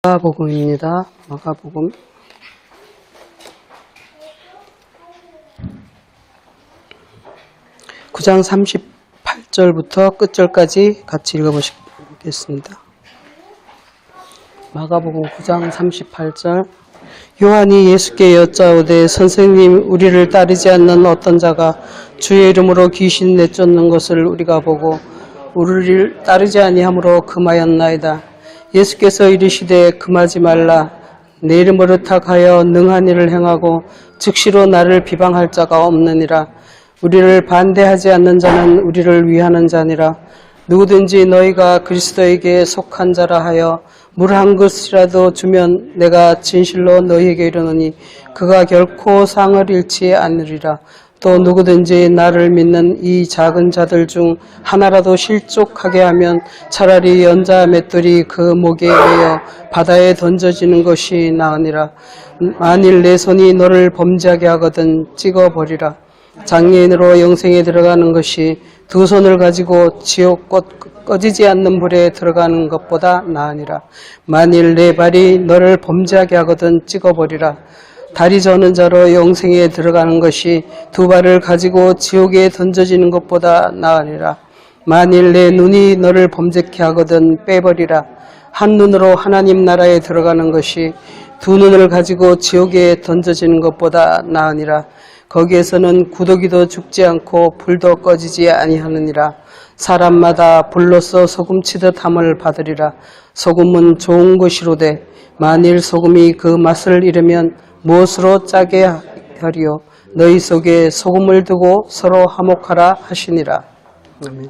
마가복음입니다. 마가복음 9장 38절부터 끝절까지 같이 읽어보시겠습니다. 마가복음 9장 38절. 요한이 예수께 여짜오되 선생님, 우리를 따르지 않는 어떤 자가 주의 이름으로 귀신 내쫓는 것을 우리가 보고 우리를 따르지 아니함으로 금하였나이다. 예수께서 이르시되 금하지 말라. 내 이름으로 탁하여 능한 일을 행하고 즉시로 나를 비방할 자가 없느니라. 우리를 반대하지 않는 자는 우리를 위하는 자니라. 누구든지 너희가 그리스도에게 속한 자라 하여 물 한 그릇이라도 주면 내가 진실로 너희에게 이르노니 그가 결코 상을 잃지 않으리라. 또 누구든지 나를 믿는 이 작은 자들 중 하나라도 실족하게 하면 차라리 연자 맷돌이 그 목에 매여 바다에 던져지는 것이 나으니라. 만일 내 손이 너를 범죄하게 하거든 찍어버리라. 장애인으로 영생에 들어가는 것이 두 손을 가지고 지옥꽃 꺼지지 않는 불에 들어가는 것보다 나으니라. 만일 내 발이 너를 범죄하게 하거든 찍어버리라. 다리 저는 자로 영생에 들어가는 것이 두 발을 가지고 지옥에 던져지는 것보다 나으리라. 만일 내 눈이 너를 범죄케 하거든 빼버리라. 한 눈으로 하나님 나라에 들어가는 것이 두 눈을 가지고 지옥에 던져지는 것보다 나으니라. 거기에서는 구더기도 죽지 않고 불도 꺼지지 아니하느니라. 사람마다 불로써 소금치듯 함을 받으리라. 소금은 좋은 것이로되 만일 소금이 그 맛을 잃으면 무엇으로 짜게 하리요. 너희 속에 소금을 두고 서로 화목하라 하시니라. 아멘.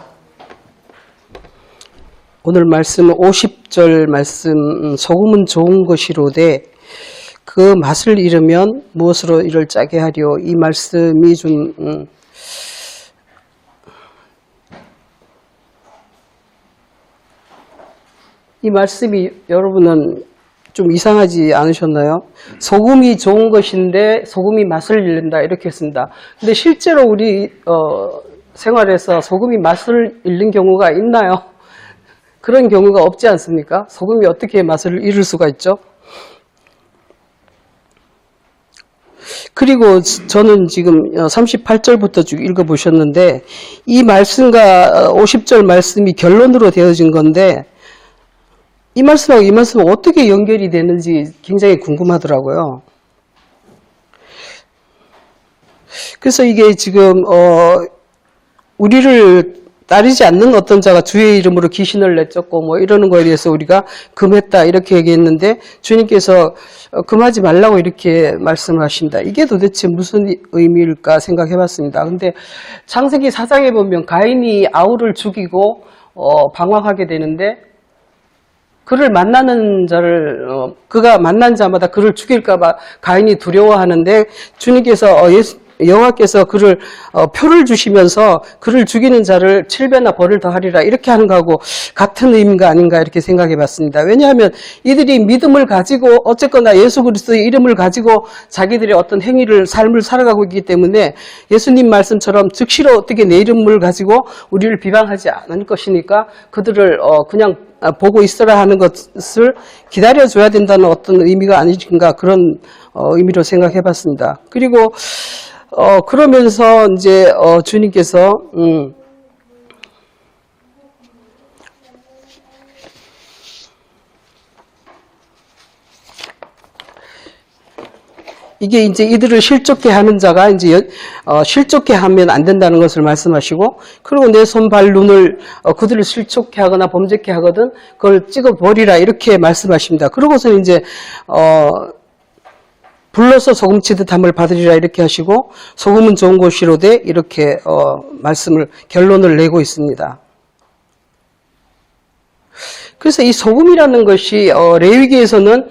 오늘 말씀 50절 말씀, 소금은 좋은 것이로되 그 맛을 잃으면 무엇으로 이를 짜게 하리요. 이 말씀이 준 이 말씀이 여러분은 좀 이상하지 않으셨나요? 소금이 좋은 것인데 소금이 맛을 잃는다 이렇게 했습니다. 근데 실제로 우리 생활에서 소금이 맛을 잃는 경우가 있나요? 그런 경우가 없지 않습니까? 소금이 어떻게 맛을 잃을 수가 있죠? 그리고 저는 지금 38절부터 쭉 읽어보셨는데 이 말씀과 50절 말씀이 결론으로 되어진 건데 이 말씀하고 이 말씀은 어떻게 연결이 되는지 굉장히 궁금하더라고요. 그래서 이게 지금 우리를 따르지 않는 어떤 자가 주의 이름으로 귀신을 내쫓고 뭐 이러는 거에 대해서 우리가 금했다 이렇게 얘기했는데 주님께서 금하지 말라고 이렇게 말씀을 하신다. 이게 도대체 무슨 의미일까 생각해 봤습니다. 근데 창세기 4장에 보면 가인이 아우를 죽이고 방황하게 되는데 그를 만나는 자를 그가 만난 자마다 그를 죽일까 봐 가인이 두려워하는데 주님께서 여호와께서 그를 표를 주시면서 그를 죽이는 자를 7배나 벌을 더하리라 이렇게 하는 거하고 같은 의미가 아닌가 이렇게 생각해 봤습니다. 왜냐하면 이들이 믿음을 가지고 어쨌거나 예수 그리스도의 이름을 가지고 자기들의 어떤 행위를 삶을 살아가고 있기 때문에 예수님 말씀처럼 즉시로 어떻게 내 이름을 가지고 우리를 비방하지 않을 것이니까 그들을 그냥 보고 있어라 하는 것을 기다려줘야 된다는 어떤 의미가 아닌가 그런 의미로 생각해 봤습니다. 그리고 그러면서 이제 주님께서 이게 이제 이들을 실족케 하는 자가 이제 실족케 하면 안 된다는 것을 말씀하시고, 그리고 내 손, 발, 눈을 그들을 실족케 하거나 범죄케 하거든 그걸 찍어 버리라 이렇게 말씀하십니다. 그러고서 이제 불로서 소금치듯 함을 받으리라 이렇게 하시고 소금은 좋은 것이로되 이렇게 말씀을 결론을 내고 있습니다. 그래서 이 소금이라는 것이 레위기에서는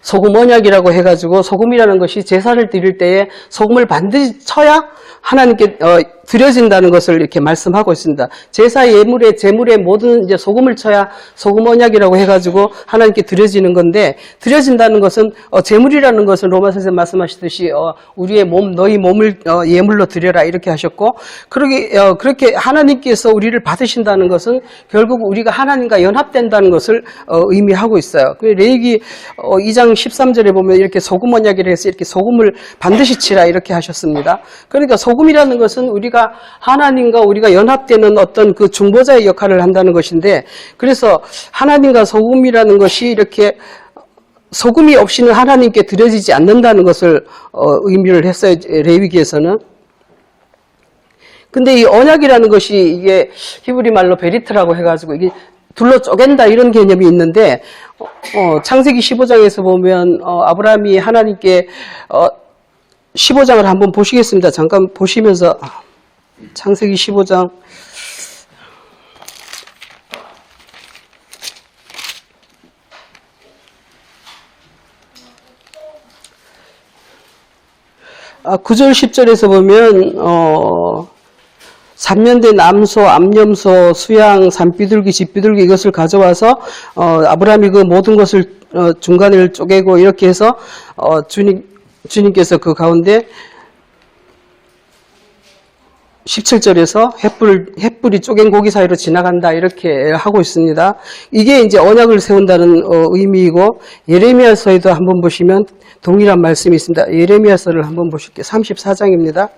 소금 언약이라고 해가지고 소금이라는 것이 제사를 드릴 때에 소금을 반드시 쳐야 하나님께 드려진다는 것을 이렇게 말씀하고 있습니다. 제사 예물에 제물에 모든 이제 소금을 쳐야 소금 언약이라고 해가지고 하나님께 드려지는 건데, 드려진다는 것은 제물이라는 것은 로마 선생 말씀하시듯이 우리의 몸 너희 몸을 예물로 드려라 이렇게 하셨고, 그렇게 하나님께서 우리를 받으신다는 것은 결국 우리가 하나님과 연합된다는 것을 의미하고 있어요. 레위기 2장 13절에 보면 이렇게 소금 언약이라 해서 이렇게 소금을 반드시 치라 이렇게 하셨습니다. 그러니까 소금이라는 것은 우리가 하나님과 우리가 연합되는 어떤 그 중보자의 역할을 한다는 것인데, 그래서 하나님과 소금이라는 것이 이렇게 소금이 없이는 하나님께 드려지지 않는다는 것을 의미를 했어요. 레위기에서는. 근데 이 언약이라는 것이 이게 히브리 말로 베리트라고 해가지고 이게 둘러 쪼갠다 이런 개념이 있는데, 창세기 15장에서 보면 아브라함이 하나님께 15장을 한번 보시겠습니다. 잠깐 보시면서 창세기 15장 아, 9절 10절에서 보면 3년대 남소, 암염소, 수양, 산비둘기, 집비둘기 이것을 가져와서 아브라함이 그 모든 것을 중간을 쪼개고 이렇게 해서 주님께서 그 가운데 17절에서 횃불이 쪼갠 고기 사이로 지나간다 이렇게 하고 있습니다. 이게 이제 언약을 세운다는 의미이고, 예레미야서에도 한번 보시면 동일한 말씀이 있습니다. 예레미야서를 한번 보실게요. 34장입니다.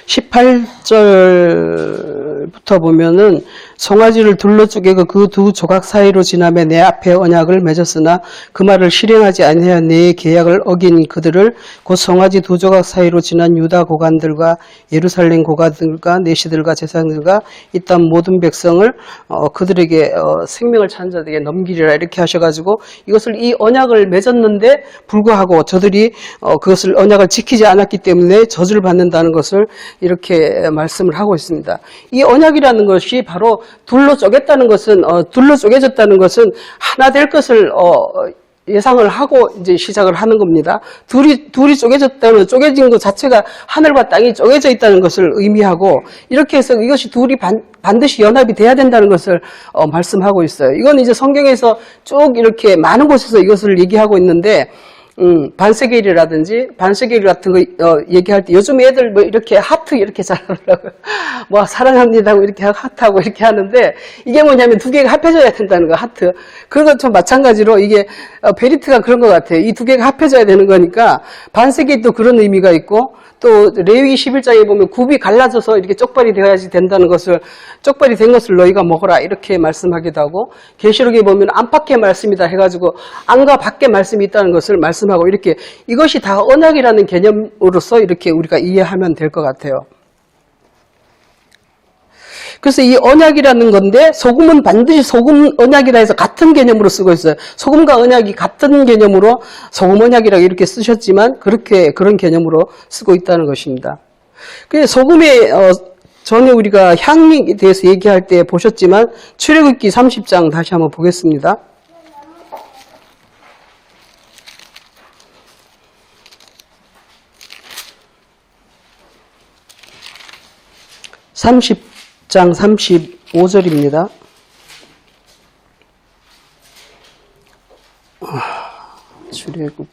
(18절부터) 보면은 송아지를 둘러 쪼개고 그 두 조각 사이로 지나며 내 앞에 언약을 맺었으나 그 말을 실행하지 아니하여 내 계약을 어긴 그들을 곧 송아지 두 조각 사이로 지난 유다 고관들과 예루살렘 고관들과 내시들과 제사장들과 이 땅 모든 백성을 그들에게 생명을 찬 자들에게 넘기리라 이렇게 하셔가지고, 이것을 이 언약을 맺었는데 불구하고 저들이 그것을 언약을 지키지 않았기 때문에 저주를 받는다는 것을 이렇게 말씀을 하고 있습니다. 이 언약이라는 것이 바로 둘로 쪼갰다는 것은 둘로 쪼개졌다는 것은 하나 될 것을 예상을 하고 이제 시작을 하는 겁니다. 둘이 쪼개졌다면 쪼개진 것 자체가 하늘과 땅이 쪼개져 있다는 것을 의미하고, 이렇게 해서 이것이 둘이 반드시 연합이 돼야 된다는 것을 말씀하고 있어요. 이건 이제 성경에서 쭉 이렇게 많은 곳에서 이것을 얘기하고 있는데, 반세계일이라든지 반세계일 같은 거 얘기할 때 요즘 애들 뭐 이렇게 하트 이렇게 잘하더라고요. 뭐 사랑합니다 하고 이렇게 하트하고 이렇게 하는데, 이게 뭐냐면 두 개가 합해져야 된다는 거, 하트. 그런 것좀 마찬가지로 이게 베리트가 그런 것 같아요. 이 두 개가 합해져야 되는 거니까 반세계일도 그런 의미가 있고, 또 레위기 11장에 보면 굽이 갈라져서 이렇게 쪽발이 되어야지 된다는 것을, 쪽발이 된 것을 너희가 먹어라 이렇게 말씀하기도 하고, 계시록에 보면 안팎의 말씀이다 해가지고 안과 밖의 말씀이 있다는 것을 말씀하고, 이렇게 이것이 다 언약이라는 개념으로서 이렇게 우리가 이해하면 될 것 같아요. 그래서 이 언약이라는 건데, 소금은 반드시 소금 언약이라 해서 같은 개념으로 쓰고 있어요. 소금과 언약이 같은 개념으로 소금 언약이라고 이렇게 쓰셨지만 그런 개념으로 쓰고 있다는 것입니다. 그래서 소금의 전에 우리가 향에 대해서 얘기할 때 보셨지만 출애굽기 30장 다시 한번 보겠습니다. 30장 35절입니다. 출애굽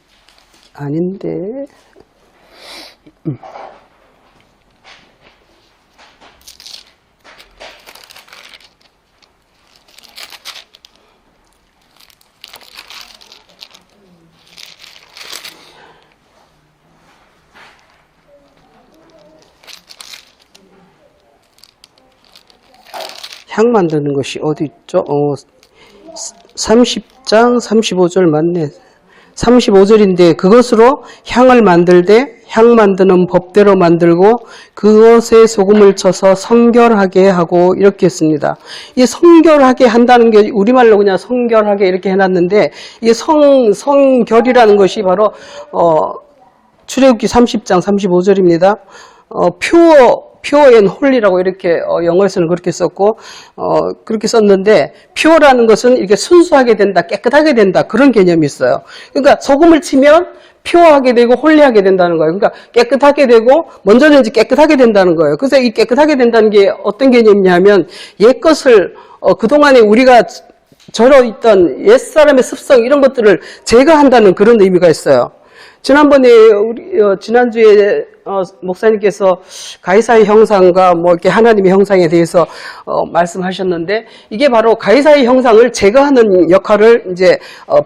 아닌데. 향 만드는 것이 어디 있죠? 30장 35절 맞네. 35절인데, 그것으로 향을 만들되 향 만드는 법대로 만들고 그것에 소금을 쳐서 성결하게 하고, 이렇게 했습니다. 이 성결하게 한다는 게 우리말로 그냥 성결하게 이렇게 해놨는데, 이 성결이라는 것이 바로 출애굽기 30장 35절입니다. pure and holy라고 이렇게 영어에서는 그렇게 썼고 그렇게 썼는데 pure라는 것은 이렇게 순수하게 된다, 깨끗하게 된다 그런 개념이 있어요. 그러니까 소금을 치면 퓨어하게 되고 홀리하게 된다는 거예요. 그러니까 깨끗하게 되고 먼저는 이제 깨끗하게 된다는 거예요. 그래서 이 깨끗하게 된다는 게 어떤 개념이냐면 옛 것을 그동안에 우리가 절어 있던 옛사람의 습성 이런 것들을 제거한다는 그런 의미가 있어요. 지난번에 지난주에 목사님께서 가이사의 형상과 뭐 이렇게 하나님의 형상에 대해서 말씀하셨는데 이게 바로 가이사의 형상을 제거하는 역할을 이제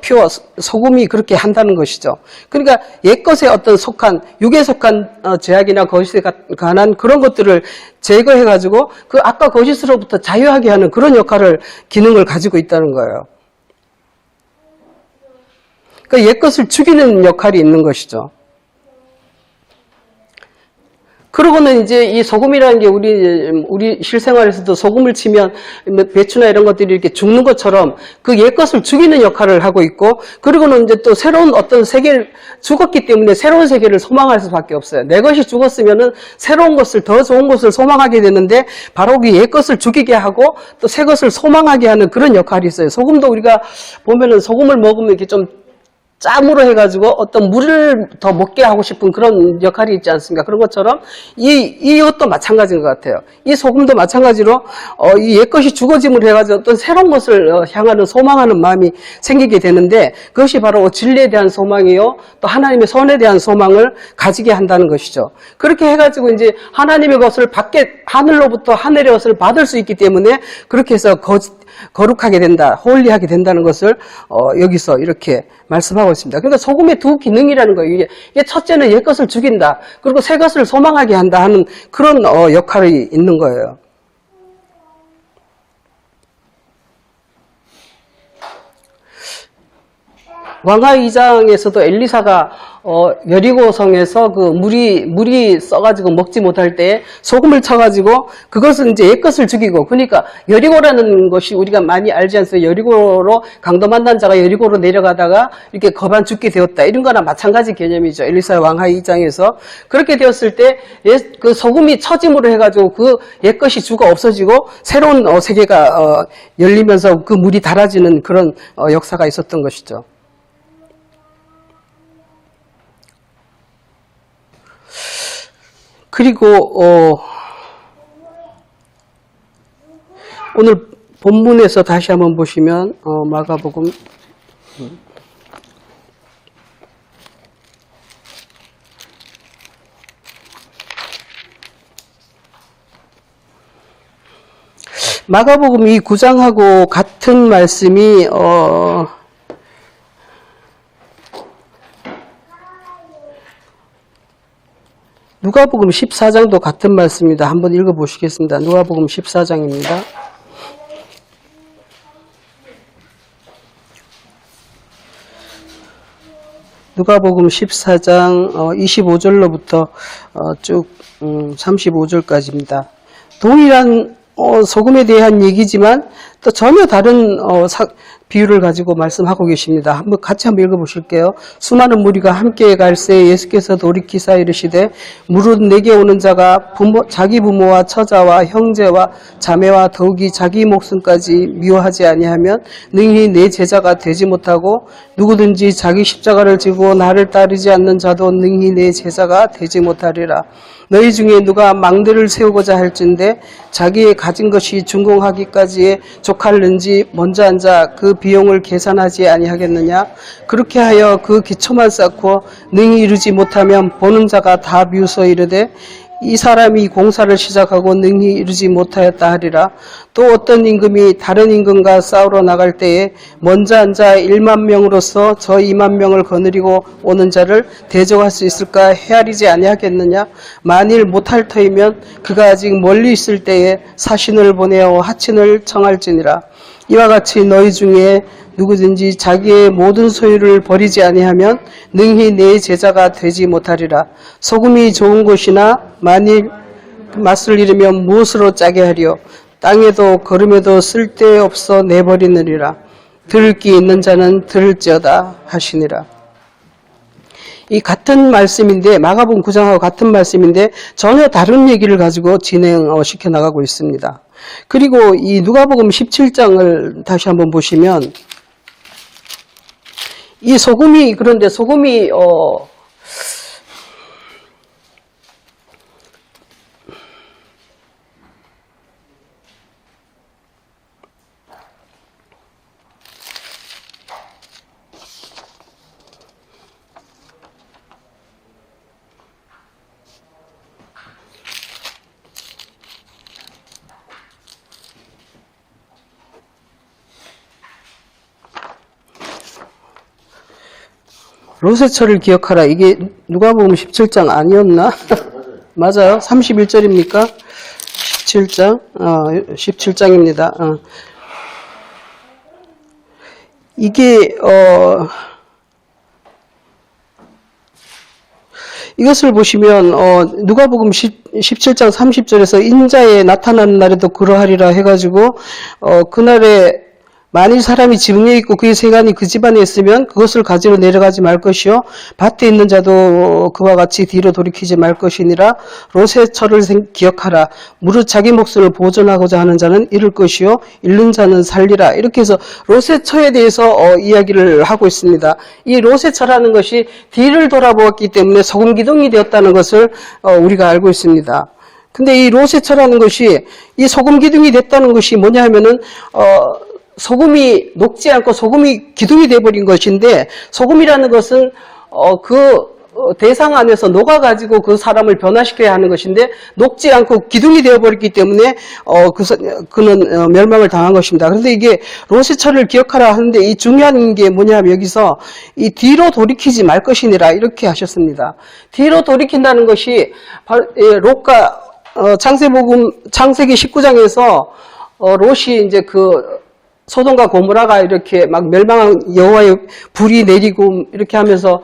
퓨어 소금이 그렇게 한다는 것이죠. 그러니까 옛것에 어떤 속한 육에 속한 죄악이나 거짓에 관한 그런 것들을 제거해 가지고 그 악과 거짓으로부터 자유하게 하는 그런 역할을 기능을 가지고 있다는 거예요. 그러니까 옛것을 죽이는 역할이 있는 것이죠. 그러고는 이제 이 소금이라는 게 우리 실생활에서도 소금을 치면 배추나 이런 것들이 이렇게 죽는 것처럼 그 옛것을 죽이는 역할을 하고 있고, 그리고는 이제 또 새로운 어떤 세계를 죽었기 때문에 새로운 세계를 소망할 수밖에 없어요. 내 것이 죽었으면은 새로운 것을, 더 좋은 것을 소망하게 되는데 바로 그 옛것을 죽이게 하고 또 새 것을 소망하게 하는 그런 역할이 있어요. 소금도 우리가 보면은 소금을 먹으면 이렇게 좀 짬으로 해가지고 어떤 물을 더 먹게 하고 싶은 그런 역할이 있지 않습니까? 그런 것처럼 이것도 마찬가지인 것 같아요. 이 소금도 마찬가지로 이 옛것이 죽어짐을 해가지고 어떤 새로운 것을 향하는 소망하는 마음이 생기게 되는데 그것이 바로 진리에 대한 소망이요, 또 하나님의 선에 대한 소망을 가지게 한다는 것이죠. 그렇게 해가지고 이제 하나님의 것을 하늘로부터 하늘의 것을 받을 수 있기 때문에 그렇게 해서 거룩하게 된다, 홀리하게 된다는 것을 여기서 이렇게 말씀하고 있습니다. 그러니까 소금의 두 기능이라는 거예요. 이게 첫째는 옛것을 죽인다, 그리고 새 것을 소망하게 한다 하는 그런 역할이 있는 거예요. 왕하 2장에서도 엘리사가 여리고성에서 그 물이 써가지고 먹지 못할 때 소금을 쳐가지고 그것은 이제 옛것을 죽이고, 그러니까 여리고라는 것이 우리가 많이 알지 않습니까? 여리고로 강도 만난 자가 여리고로 내려가다가 이렇게 거반 죽게 되었다, 이런 거나 마찬가지 개념이죠. 엘리사 왕하 2장에서 그렇게 되었을 때 그 소금이 처짐으로 해가지고 그 옛것이 죽어 없어지고 새로운 세계가 열리면서 그 물이 달아지는 그런 역사가 있었던 것이죠. 그리고 오늘 본문에서 다시 한번 보시면 마가복음 이 9장하고 같은 말씀이 누가복음 14장도 같은 말씀입니다. 한번 읽어보시겠습니다. 누가복음 14장입니다. 누가복음 14장 25절로부터 쭉 35절까지입니다. 동일한 소금에 대한 얘기지만 또 전혀 다른 비유를 가지고 말씀하고 계십니다. 같이 한번 읽어보실게요. 수많은 무리가 함께 갈새 예수께서 돌이키사 이르시되 무릇 내게 오는 자가 자기 부모와 처자와 형제와 자매와 더욱이 자기 목숨까지 미워하지 아니하면 능히 내 제자가 되지 못하고 누구든지 자기 십자가를 지고 나를 따르지 않는 자도 능히 내 제자가 되지 못하리라. 너희 중에 누가 망대를 세우고자 할진대 자기의 가진 것이 준공하기까지에 족할는지 먼저 앉아 그 비용을 계산하지 아니하겠느냐. 그렇게 하여 그 기초만 쌓고 능히 이루지 못하면 보는 자가 다 비웃어 이르되 이 사람이 공사를 시작하고 능히 이루지 못하였다 하리라. 또 어떤 임금이 다른 임금과 싸우러 나갈 때에 먼저 앉아 1만 명으로서 저 2만 명을 거느리고 오는 자를 대적할 수 있을까 헤아리지 아니하겠느냐. 만일 못할 터이면 그가 아직 멀리 있을 때에 사신을 보내어 하친을 청할지니라. 이와 같이 너희 중에 누구든지 자기의 모든 소유를 버리지 아니하면 능히 내 제자가 되지 못하리라. 소금이 좋은 것이나 만일 맛을 잃으면 무엇으로 짜게 하리요. 땅에도 거름에도 쓸데없어 내버리느니라. 들을 귀 있는 자는 들을지어다 하시니라. 이 같은 말씀인데 마가복음 9장하고 같은 말씀인데 전혀 다른 얘기를 가지고 진행시켜 나가고 있습니다. 그리고 이 누가복음 17장을 다시 한번 보시면 이 소금이 그런데 소금이 로세철을 기억하라. 이게 누가복음 17장 아니었나? 맞아요. 31절입니까? 17장. 17장입니다. 이게 이것을 보시면 누가복음 17장 30절에서 인자에 나타나는 날에도 그러하리라 해가지고 그날에 만일 사람이 집에 있고 그의 세간이 그 집안에 있으면 그것을 가지러 내려가지 말 것이요 밭에 있는 자도 그와 같이 뒤로 돌이키지 말 것이니라. 로세철을 기억하라. 무릇 자기 목숨을 보존하고자 하는 자는 잃을 것이요 잃는 자는 살리라. 이렇게 해서 로세철에 대해서 이야기를 하고 있습니다. 이 로세철이라는 것이 뒤를 돌아보았기 때문에 소금 기둥이 되었다는 것을 우리가 알고 있습니다. 근데 이 로세철이라는 것이 이 소금 기둥이 됐다는 것이 뭐냐 하면은 소금이 녹지 않고 소금이 기둥이 돼버린 것인데, 소금이라는 것은 대상 안에서 녹아가지고 그 사람을 변화시켜야 하는 것인데 녹지 않고 기둥이 되어버렸기 때문에 그는 멸망을 당한 것입니다. 그런데 이게 로세철을 기억하라 하는데 이 중요한 게 뭐냐면 여기서 이 뒤로 돌이키지 말 것이니라 이렇게 하셨습니다. 뒤로 돌이킨다는 것이 롯과 창세기 19장에서 롯이 이제 소돔과 고모라가 이렇게 막 멸망한 여호와의 불이 내리고 이렇게 하면서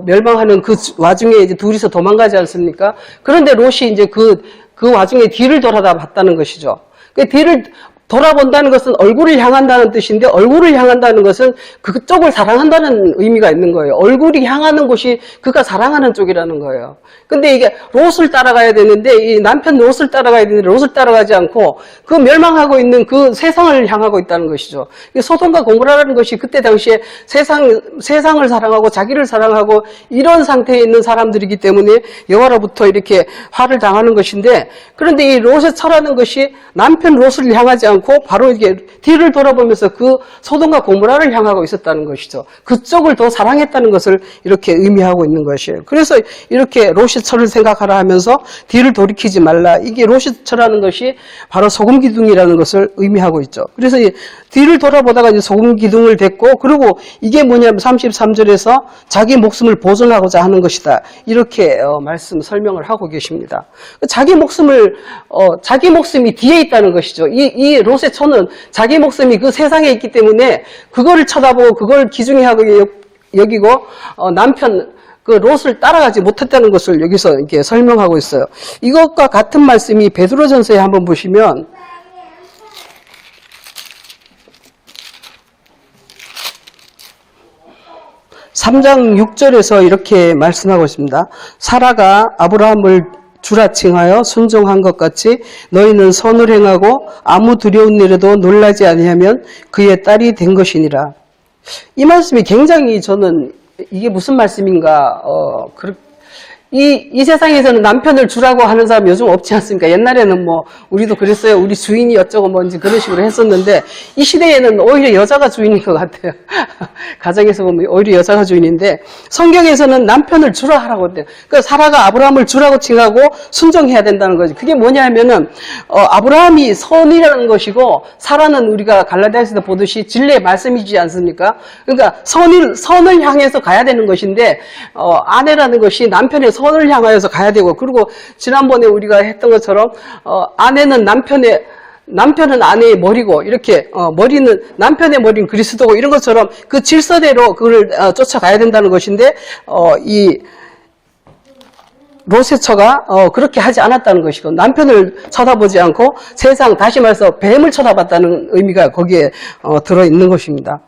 멸망하는 그 와중에 이제 둘이서 도망가지 않습니까? 그런데 롯이 이제 그 와중에 뒤를 돌아봤다는 것이죠. 그 뒤를 돌아본다는 것은 얼굴을 향한다는 뜻인데, 얼굴을 향한다는 것은 그쪽을 사랑한다는 의미가 있는 거예요. 얼굴이 향하는 곳이 그가 사랑하는 쪽이라는 거예요. 근데 이게 롯을 따라가야 되는데, 이 남편 롯을 따라가야 되는데 롯을 따라가지 않고 그 멸망하고 있는 그 세상을 향하고 있다는 것이죠. 소돔과 고모라라는 것이 그때 당시에 세상을 사랑하고 자기를 사랑하고 이런 상태에 있는 사람들이기 때문에 여호와로부터 이렇게 화를 당하는 것인데, 그런데 이 롯의 처라는 것이 남편 롯을 향하지 않고 바로 이게 뒤를 돌아보면서 그 소돔과 고모라를 향하고 있었다는 것이죠. 그쪽을 더 사랑했다는 것을 이렇게 의미하고 있는 것이에요. 그래서 이렇게 롯의 처를 생각하라 하면서 뒤를 돌이키지 말라. 이게 롯의 처라는 것이 바로 소금 기둥이라는 것을 의미하고 있죠. 그래서 뒤를 돌아보다가 이제 소금 기둥을 댔고, 그리고 이게 뭐냐면 33절에서 자기 목숨을 보존하고자 하는 것이다. 이렇게 설명을 하고 계십니다. 자기 목숨이 뒤에 있다는 것이죠. 이 롯의 처는 자기 목숨이 그 세상에 있기 때문에 그거를 쳐다보고 그걸 기중하고 여기고 남편 그 롯을 따라가지 못했다는 것을 여기서 이렇게 설명하고 있어요. 이것과 같은 말씀이 베드로전서에 한번 보시면 3장 6절에서 이렇게 말씀하고 있습니다. 사라가 아브라함을 주라 칭하여 순종한 것 같이 너희는 선을 행하고 아무 두려운 일에도 놀라지 아니하면 그의 딸이 된 것이니라. 이 말씀이 굉장히 저는 이게 무슨 말씀인가, 이 세상에서는 남편을 주라고 하는 사람 요즘 없지 않습니까? 옛날에는 우리도 그랬어요. 우리 주인이 어쩌고 뭔지 그런 식으로 했었는데, 이 시대에는 오히려 여자가 주인인 것 같아요. 가정에서 보면 오히려 여자가 주인인데, 성경에서는 남편을 주라 하라고 했대요. 그러니까 사라가 아브라함을 주라고 칭하고 순종해야 된다는 거지. 그게 뭐냐 하면은, 아브라함이 선이라는 것이고, 사라는 우리가 갈라디아서도 보듯이 진리의 말씀이지 않습니까? 그러니까 선을 향해서 가야 되는 것인데, 아내라는 것이 남편의 선을 향하여서 가야 되고, 그리고 지난번에 우리가 했던 것처럼 아내는 남편은 아내의 머리고, 이렇게 머리는 남편의 머리는 그리스도고, 이런 것처럼 그 질서대로 그걸 쫓아가야 된다는 것인데, 이 롯의 처가 그렇게 하지 않았다는 것이고, 남편을 쳐다보지 않고 세상, 다시 말해서 뱀을 쳐다봤다는 의미가 거기에 들어있는 것입니다.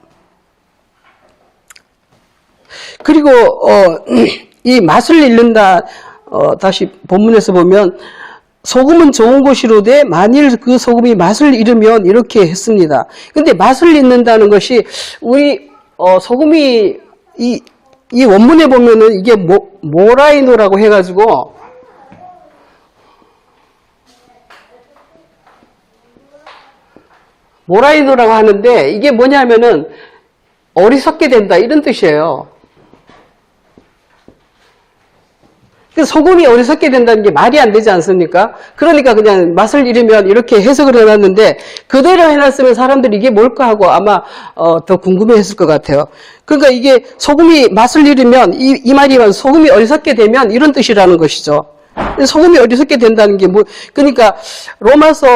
그리고 이 맛을 잃는다. 다시 본문에서 보면 소금은 좋은 것이로되 만일 그 소금이 맛을 잃으면 이렇게 했습니다. 근데 맛을 잃는다는 것이 우리 소금이 이 원문에 보면은 이게 모라이노라고 해가지고 모라이노라고 하는데 이게 뭐냐면은 어리석게 된다 이런 뜻이에요. 소금이 어리석게 된다는 게 말이 안 되지 않습니까? 그러니까 그냥 맛을 잃으면 이렇게 해석을 해놨는데 그대로 해놨으면 사람들이 이게 뭘까 하고 아마 더 궁금해했을 것 같아요. 그러니까 이게 소금이 맛을 잃으면 이 말이 소금이 어리석게 되면 이런 뜻이라는 것이죠. 소금이 어리석게 된다는 게 그러니까 로마서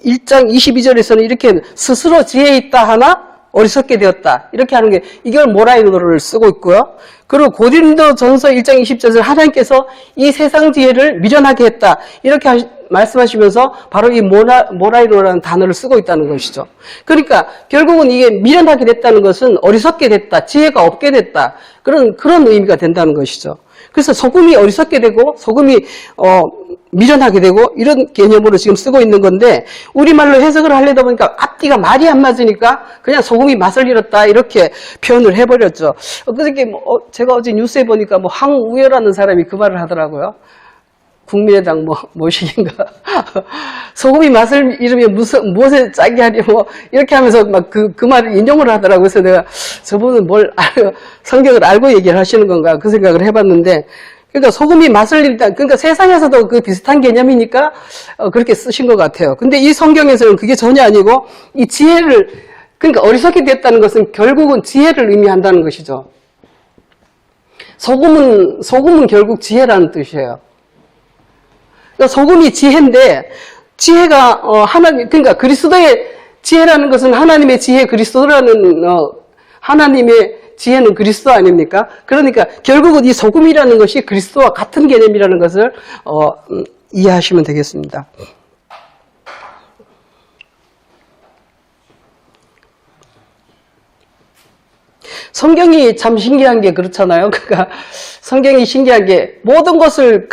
1장 22절에서는 이렇게 스스로 지혜 있다 하나 어리석게 되었다. 이렇게 하는 게 이걸 모라이노를 쓰고 있고요. 그리고 고린도전서 1장 20절에서 하나님께서 이 세상 지혜를 미련하게 했다. 이렇게 말씀하시면서 바로 이 모라이노라는 단어를 쓰고 있다는 것이죠. 그러니까 결국은 이게 미련하게 됐다는 것은 어리석게 됐다. 지혜가 없게 됐다. 그런 의미가 된다는 것이죠. 그래서 소금이 어리석게 되고 소금이 미련하게 되고 이런 개념으로 지금 쓰고 있는 건데 우리말로 해석을 하려다 보니까 앞뒤가 말이 안 맞으니까 그냥 소금이 맛을 잃었다 이렇게 표현을 해버렸죠. 그저께 제가 어제 뉴스에 보니까 황우여라는 사람이 그 말을 하더라고요. 국민의당 모식인가 소금이 맛을 잃으면 무엇에 짜게 하려 이렇게 하면서 막 그 말을 인용을 하더라고요. 그래서 내가 저분은 성경을 알고 얘기를 하시는 건가 그 생각을 해봤는데 그러니까 소금이 맛을 잃다. 그러니까 세상에서도 그 비슷한 개념이니까 그렇게 쓰신 것 같아요. 근데 이 성경에서는 그게 전혀 아니고 이 지혜를 그러니까 어리석게 됐다는 것은 결국은 지혜를 의미한다는 것이죠. 소금은 결국 지혜라는 뜻이에요. 그러니까 소금이 지혜인데 지혜가 그러니까 그리스도의 지혜라는 것은 하나님의 지혜 그리스도라는 하나님의 지혜는 그리스도 아닙니까? 그러니까 결국은 이 소금이라는 것이 그리스도와 같은 개념이라는 것을 이해하시면 되겠습니다. 성경이 참 신기한 게 그렇잖아요. 그러니까 성경이 신기한 게 모든 것을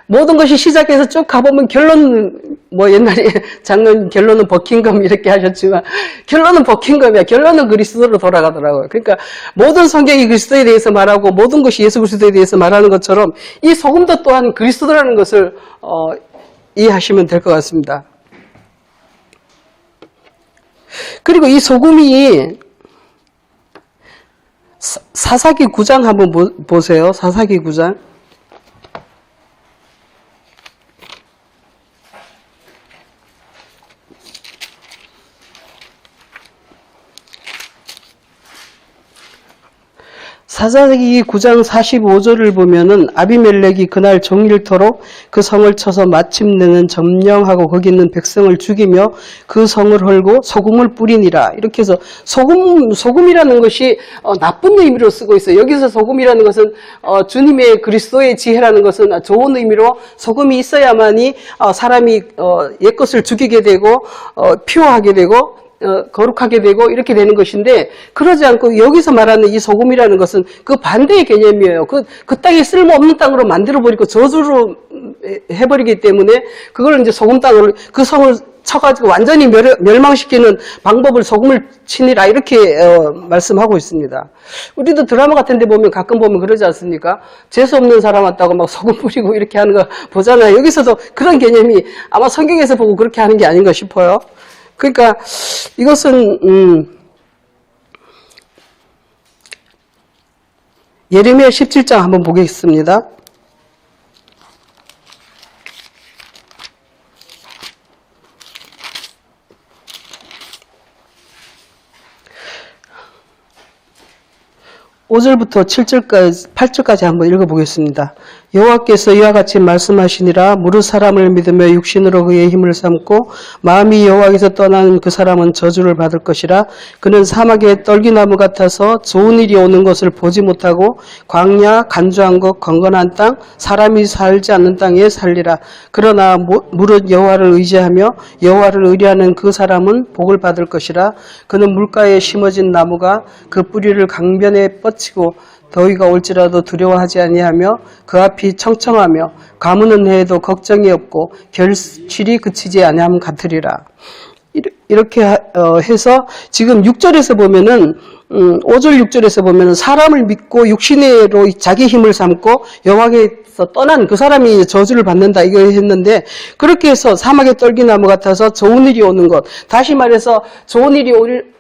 모든 것이 시작해서 쭉 가보면 결론은 옛날에 장로님 결론은 버킹엄 이렇게 하셨지만 결론은 버킹엄이야. 결론은 그리스도로 돌아가더라고요. 그러니까 모든 성경이 그리스도에 대해서 말하고 모든 것이 예수 그리스도에 대해서 말하는 것처럼 이 소금도 또한 그리스도라는 것을 이해하시면 될 것 같습니다. 그리고 이 소금이 사사기 9장 한번 보세요. 사사기 9장. 사사기 9장 45절을 보면은 아비멜렉이 그날 종일토록 그 성을 쳐서 마침내는 점령하고 거기 있는 백성을 죽이며 그 성을 헐고 소금을 뿌리니라. 이렇게 해서 소금이라는 것이 나쁜 의미로 쓰고 있어요. 여기서 소금이라는 것은 주님의 그리스도의 지혜라는 것은 좋은 의미로 소금이 있어야만이 사람이 옛것을 죽이게 되고 피워하게 되고 거룩하게 되고 이렇게 되는 것인데 그러지 않고 여기서 말하는 이 소금이라는 것은 그 반대의 개념이에요. 그 땅이 쓸모없는 땅으로 만들어버리고 저주로 해버리기 때문에 그걸 이제 소금 땅으로 그 성을 쳐가지고 완전히 멸망시키는 방법을 소금을 치니라 이렇게 말씀하고 있습니다. 우리도 드라마 같은 데 보면 가끔 보면 그러지 않습니까? 재수없는 사람 왔다고 막 소금 뿌리고 이렇게 하는 거 보잖아요. 여기서도 그런 개념이 아마 성경에서 보고 그렇게 하는 게 아닌가 싶어요. 그러니까 이것은 예레미야 17장 한번 보겠습니다. (5절부터) (7절까지) (8절까지) 한번 읽어보겠습니다. 여호와께서 이와 같이 말씀하시니라. 무릇 사람을 믿으며 육신으로 그의 힘을 삼고 마음이 여호와께서 떠나는 그 사람은 저주를 받을 것이라. 그는 사막의 떨기나무 같아서 좋은 일이 오는 것을 보지 못하고 광야, 간주한 것, 건건한 땅, 사람이 살지 않는 땅에 살리라. 그러나 무릇 여호와를 의지하며 여호와를 의뢰하는 그 사람은 복을 받을 것이라. 그는 물가에 심어진 나무가 그 뿌리를 강변에 뻗치고 더위가 올지라도 두려워하지 아니하며 그 앞이 청청하며 가무는 해에도 걱정이 없고 결실이 그치지 아니함 같으리라. 이렇게 해서 지금 6절에서 보면은 5절 6절에서 보면은 사람을 믿고 육신으로 자기 힘을 삼고 여호와께서 떠난 그 사람이 저주를 받는다 이거 했는데, 그렇게 해서 사막의 떨기나무 같아서 좋은 일이 오는 것, 다시 말해서 좋은 일이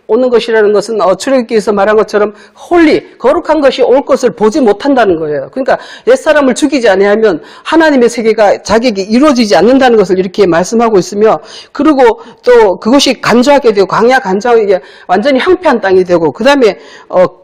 오는 것이라는 것은 출애굽기에서 말한 것처럼 홀리, 거룩한 것이 올 것을 보지 못한다는 거예요. 그러니까 옛사람을 죽이지 아니하면 하나님의 세계가 자기에게 이루어지지 않는다는 것을 이렇게 말씀하고 있으며, 그리고 또 그것이 간주하게 되고 광야 간주하게 완전히 황폐한 땅이 되고, 그 다음에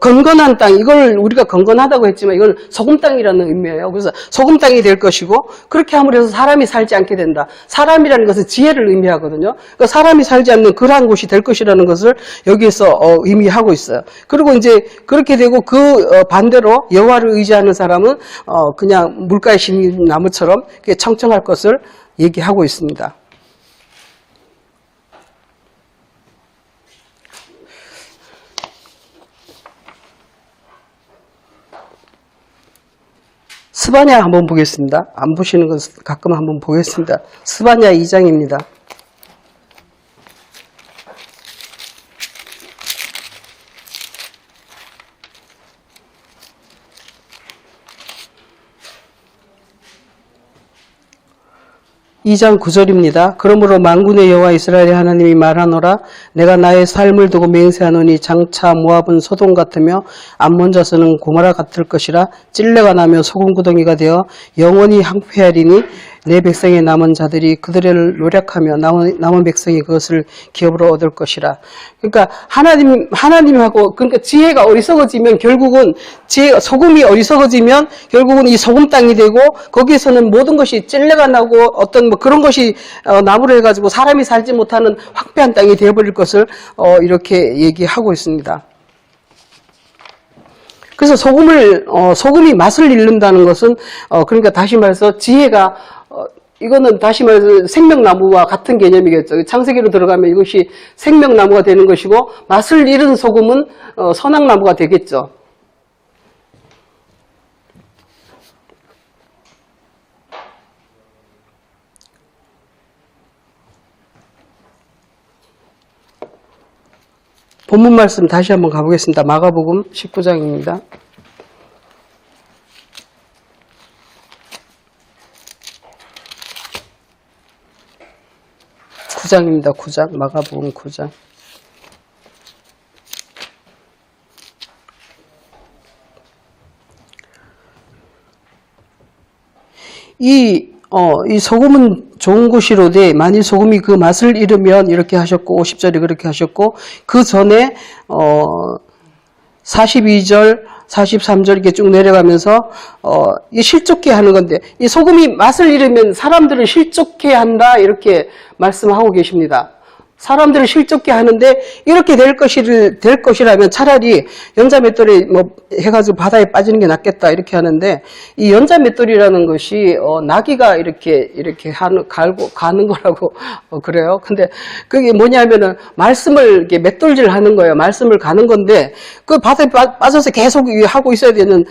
건건한 땅, 이걸 우리가 건건하다고 했지만 이건 소금 땅이라는 의미예요. 그래서 소금 땅이 될 것이고, 그렇게 함으로 해서 사람이 살지 않게 된다. 사람이라는 것은 지혜를 의미하거든요. 그러니까 사람이 살지 않는 그러한 곳이 될 것이라는 것을 여기에서 의미하고 있어요. 그리고 이제 그렇게 되고 그 반대로 여호와를 의지하는 사람은 그냥 물가에 심은 나무처럼 청청할 것을 얘기하고 있습니다. 스바냐 한번 보겠습니다. 안 보시는 건 가끔 한번 보겠습니다. 스바냐 2장입니다. 2장 9절입니다. 그러므로 만군의 여호와 이스라엘의 하나님이 말하노라. 내가 나의 삶을 두고 맹세하노니 장차 모압은 소돔 같으며 암몬 자손은 고모라 같을 것이라. 찔레가 나며 소금구덩이가 되어 영원히 황폐하리니 내 백성의 남은 자들이 그들을 노력하며 남은 백성이 그것을 기업으로 얻을 것이라. 그러니까 하나님하고, 그러니까 지혜가 어리석어지면 결국은 소금이 어리석어지면 결국은 이 소금 땅이 되고, 거기에서는 모든 것이 찔레가 나고 어떤 그런 것이 나무로 해가지고 사람이 살지 못하는 황폐한 땅이 되어버릴 것을 이렇게 얘기하고 있습니다. 그래서 소금이 맛을 잃는다는 것은 그러니까 다시 말해서 지혜가 이거는 다시 말해서 생명나무와 같은 개념이겠죠. 창세기로 들어가면 이것이 생명나무가 되는 것이고, 맛을 잃은 소금은 선악나무가 되겠죠. 본문 말씀 다시 한번 가보겠습니다. 마가복음 19장입니다. 9장입니다. 9장. 마가복음 9장. 이 소금은 좋은 것이로되 만일 소금이 그 맛을 잃으면 이렇게 하셨고, 50절에 그렇게 하셨고, 그 전에 42절 43절 이렇게 쭉 내려가면서 이 실족해 하는 건데, 이 소금이 맛을 잃으면 사람들을 실족해 한다 이렇게 말씀하고 계십니다. 사람들을 실족해 하는데, 이렇게 될 것이라면 차라리 연자맷돌이 해가지고 바다에 빠지는 게 낫겠다 이렇게 하는데, 이 연자맷돌이라는 것이 나귀가 이렇게 가는 거라고 그래요. 근데 그게 뭐냐면은 말씀을 이렇게 맷돌질 하는 거예요. 말씀을 가는 건데, 그 바다에 빠져서 계속 하고 있어야 되는,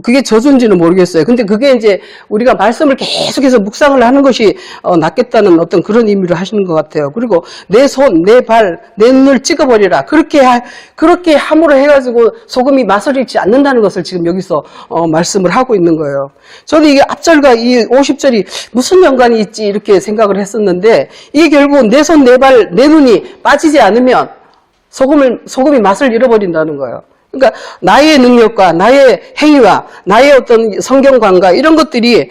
그게 저주인지는 모르겠어요. 근데 그게 이제 우리가 말씀을 계속해서 묵상을 하는 것이 낫겠다는 어떤 그런 의미를 하시는 것 같아요. 그리고 내 손, 내 발, 내 눈을 찍어버리라. 그렇게 함으로 해가지고 소금이 맛을 잃지 않는다는 것을 지금 여기서 말씀을 하고 있는 거예요. 저는 이게 앞절과 이 50절이 무슨 연관이 있지 이렇게 생각을 했었는데, 이게 결국은 내 손, 내 발, 내 눈이 빠지지 않으면 소금이 맛을 잃어버린다는 거예요. 그러니까 나의 능력과 나의 행위와 나의 어떤 성경관과 이런 것들이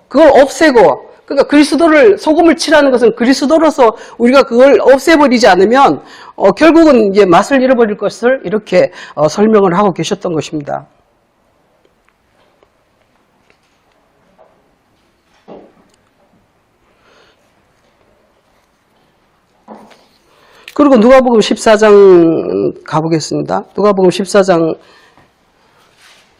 그걸 없애고, 그러니까 소금을 칠하는 것은 그리스도로서 우리가 그걸 없애버리지 않으면 결국은 이제 맛을 잃어버릴 것을 이렇게 설명을 하고 계셨던 것입니다. 그리고 누가복음 14장 가보겠습니다. 누가복음 14장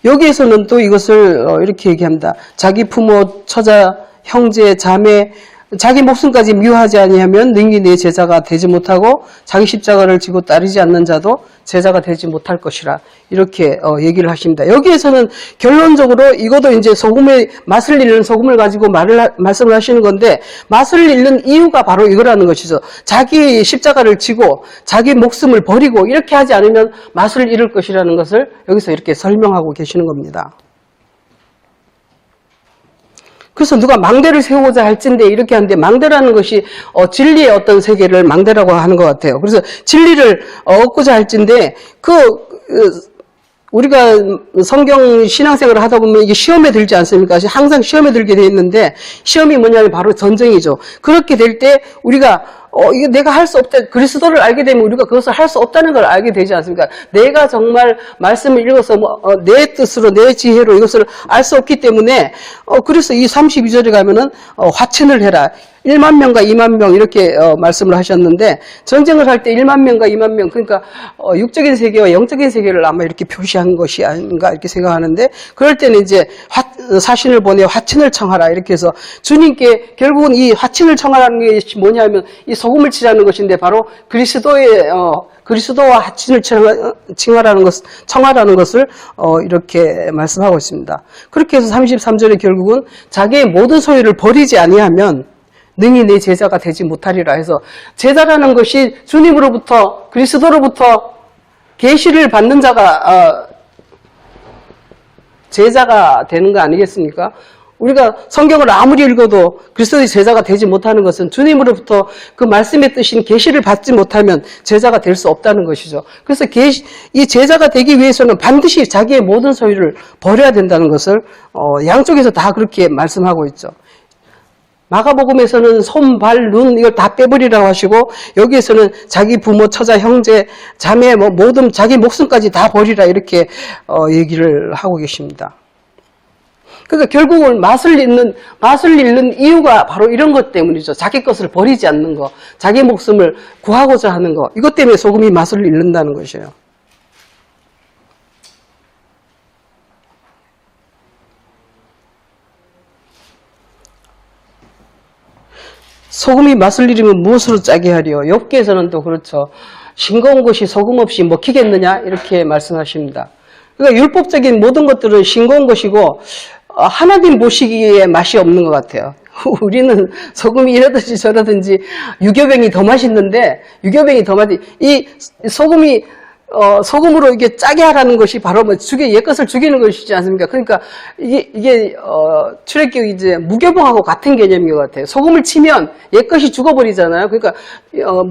여기에서는 또 이것을 이렇게 얘기합니다. 자기 부모, 처자, 형제, 자매, 자기 목숨까지 미워하지 아니하면 능히 내 제자가 되지 못하고 자기 십자가를 지고 따르지 않는 자도 제자가 되지 못할 것이라 이렇게 얘기를 하십니다. 여기에서는 결론적으로 이것도 이제 소금의 맛을 잃는 소금을 가지고 말씀을 하시는 건데 맛을 잃는 이유가 바로 이거라는 것이죠. 자기 십자가를 지고 자기 목숨을 버리고 이렇게 하지 않으면 맛을 잃을 것이라는 것을 여기서 이렇게 설명하고 계시는 겁니다. 그래서 누가 망대를 세우고자 할진대 이렇게 하는데 망대라는 것이 진리의 어떤 세계를 망대라고 하는 것 같아요. 그래서 진리를 얻고자 할진대 우리가 성경 신앙생활을 하다 보면 이게 시험에 들지 않습니까? 항상 시험에 들게 돼 있는데 시험이 뭐냐면 바로 전쟁이죠. 그렇게 될 때 우리가 이게 내가 할 수 없다. 그리스도를 알게 되면 우리가 그것을 할 수 없다는 걸 알게 되지 않습니까? 내가 정말 말씀을 읽어서 내 뜻으로 내 지혜로 이것을 알 수 없기 때문에 그래서 이 32절에 가면은 화친을 해라. 1만 명과 2만 명 이렇게 말씀을 하셨는데 전쟁을 할 때 1만 명과 2만 명 그러니까 육적인 세계와 영적인 세계를 아마 이렇게 표시한 것이 아닌가 이렇게 생각하는데 그럴 때는 이제 사신을 보내 화친을 청하라 이렇게 해서 주님께 결국은 이 화친을 청하라는 게 뭐냐면 이 소금을 치라는 것인데 바로 그리스도와 화친을 청하라는 것을 이렇게 말씀하고 있습니다. 그렇게 해서 33절에 결국은 자기의 모든 소유를 버리지 아니하면 능히 내 제자가 되지 못하리라 해서 제자라는 것이 주님으로부터 그리스도로부터 계시를 받는 자가 제자가 되는 거 아니겠습니까? 우리가 성경을 아무리 읽어도 그리스도의 제자가 되지 못하는 것은 주님으로부터 그 말씀의 뜻인 계시를 받지 못하면 제자가 될 수 없다는 것이죠. 그래서 이 제자가 되기 위해서는 반드시 자기의 모든 소유를 버려야 된다는 것을 양쪽에서 다 그렇게 말씀하고 있죠. 마가복음에서는 손, 발, 눈 이걸 다 빼버리라고 하시고 여기에서는 자기 부모, 처자, 형제, 자매 모든 자기 목숨까지 다 버리라 이렇게 얘기를 하고 계십니다. 그러니까 결국은 맛을 잃는 이유가 바로 이런 것 때문이죠. 자기 것을 버리지 않는 거, 자기 목숨을 구하고자 하는 거 이것 때문에 소금이 맛을 잃는다는 것이에요. 소금이 맛을 잃으면 무엇으로 짜게 하리요? 욥기에서는 또 그렇죠. 싱거운 것이 소금 없이 먹히겠느냐? 이렇게 말씀하십니다. 그러니까 율법적인 모든 것들은 싱거운 것이고 하나님 보시기에 맛이 없는 것 같아요. 우리는 소금이 이러든지 저러든지 유교병이 더 맛있는데 이 소금이 소금으로 이게 짜게 하라는 것이 바로 옛 것을 죽이는 것이지 않습니까? 그러니까 이게 출애굽 이제 무교병하고 같은 개념인 것 같아요. 소금을 치면 옛 것이 죽어버리잖아요. 그러니까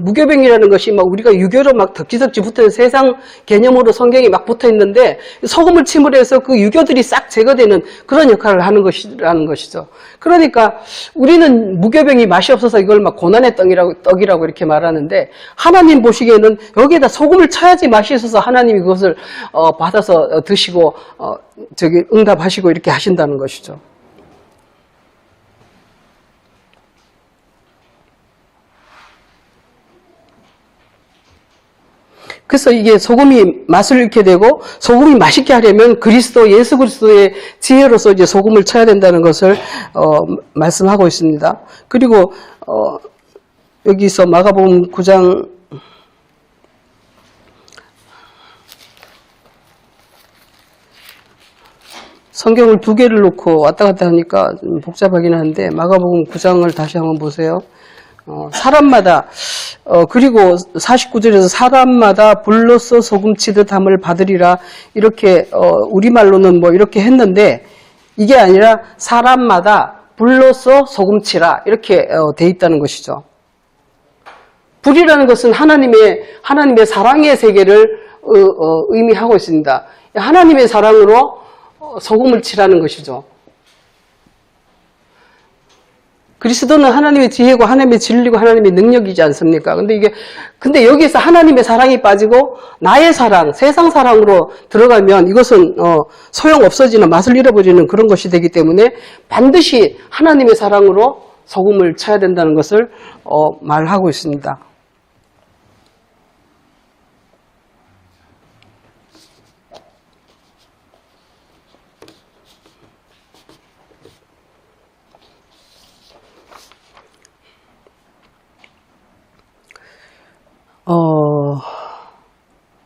무교병이라는 것이 막 우리가 유교로 막 덕지덕지 붙어 세상 개념으로 성경이 막 붙어 있는데 소금을 침을 해서 그 유교들이 싹 제거되는 그런 역할을 하는 것이라는 것이죠. 그러니까 우리는 무교병이 맛이 없어서 이걸 막 고난의 떡이라고 이렇게 말하는데 하나님 보시기에는 여기에다 소금을 쳐야지 맛이 있어서 하나님이 그것을 받아서 드시고 응답하시고 이렇게 하신다는 것이죠. 그래서 이게 소금이 맛을 잃게 되고 소금이 맛있게 하려면 예수 그리스도의 지혜로서 이제 소금을 쳐야 된다는 것을 말씀하고 있습니다. 그리고 여기서 마가복음 9장 성경을 두 개를 놓고 왔다 갔다 하니까 좀 복잡하긴 한데 마가복음 9장을 다시 한번 보세요. 사람마다 그리고 49절에서 사람마다 불로써 소금치듯 함을 받으리라 이렇게 우리말로는 뭐 이렇게 했는데 이게 아니라 사람마다 불로써 소금치라 이렇게 돼 있다는 것이죠. 불이라는 것은 하나님의 사랑의 세계를 의미하고 있습니다. 하나님의 사랑으로 소금을 치라는 것이죠. 그리스도는 하나님의 지혜고 하나님의 진리고 하나님의 능력이지 않습니까? 근데 여기서 하나님의 사랑이 빠지고 나의 사랑, 세상 사랑으로 들어가면 이것은 소용 없어지는 맛을 잃어버리는 그런 것이 되기 때문에 반드시 하나님의 사랑으로 소금을 쳐야 된다는 것을 말하고 있습니다.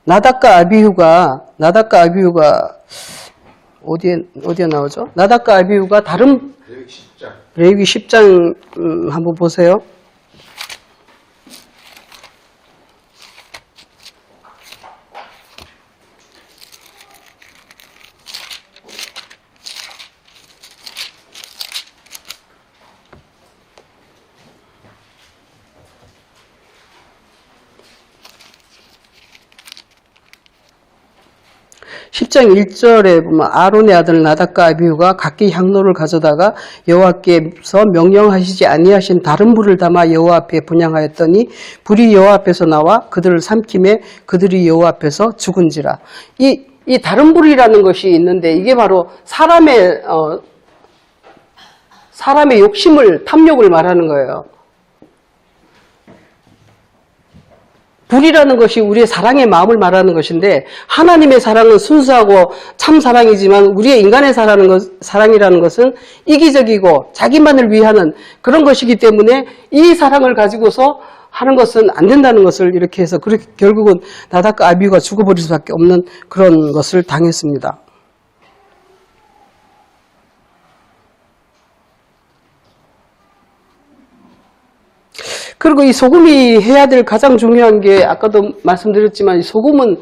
나답과 아비후가 어디에 나오죠? 나답과 아비후가 다른 레위기 10장 한번 보세요. 십 장 1절에 보면 아론의 아들 나답과 아비후가 각기 향로를 가져다가 여호와께서 명령하시지 아니하신 다른 불을 담아 여호와 앞에 분향하였더니 불이 여호와 앞에서 나와 그들을 삼킴에 그들이 여호와 앞에서 죽은지라. 이 다른 불이라는 것이 있는데 이게 바로 사람의 욕심을, 탐욕을 말하는 거예요. 불이라는 것이 우리의 사랑의 마음을 말하는 것인데 하나님의 사랑은 순수하고 참 사랑이지만 우리의 인간의 사랑이라는 것은 이기적이고 자기만을 위하는 그런 것이기 때문에 이 사랑을 가지고서 하는 것은 안 된다는 것을 이렇게 해서 그렇게 결국은 나답과 아비후가 죽어버릴 수밖에 없는 그런 것을 당했습니다. 그리고 이 소금이 해야 될 가장 중요한 게 아까도 말씀드렸지만 이 소금은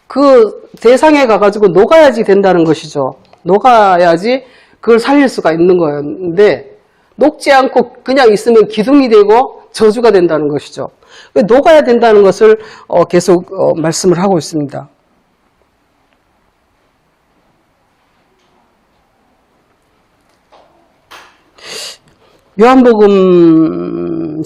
그 대상에 가가지고 녹아야지 된다는 것이죠. 녹아야지 그걸 살릴 수가 있는 거였는데 녹지 않고 그냥 있으면 기둥이 되고 저주가 된다는 것이죠. 녹아야 된다는 것을 계속 말씀을 하고 있습니다. 요한복음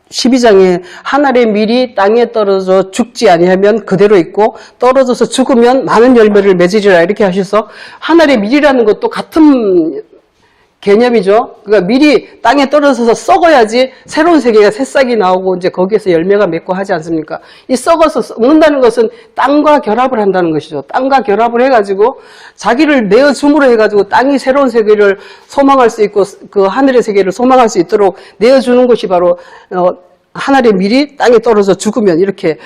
12장에 하늘의 밀이 땅에 떨어져 죽지 아니하면 그대로 있고 떨어져서 죽으면 많은 열매를 맺으리라 이렇게 하셔서 하늘의 밀이라는 것도 같은 개념이죠. 그러니까 밀이 땅에 떨어져서 썩어야지 새로운 세계가 새싹이 나오고 이제 거기에서 열매가 맺고 하지 않습니까? 이 썩어서 썩는다는 것은 땅과 결합을 한다는 것이죠. 땅과 결합을 해가지고 자기를 내어줌으로 해가지고 땅이 새로운 세계를 소망할 수 있고 그 하늘의 세계를 소망할 수 있도록 내어주는 것이 바로 하늘의 밀이 땅에 떨어져 죽으면 이렇게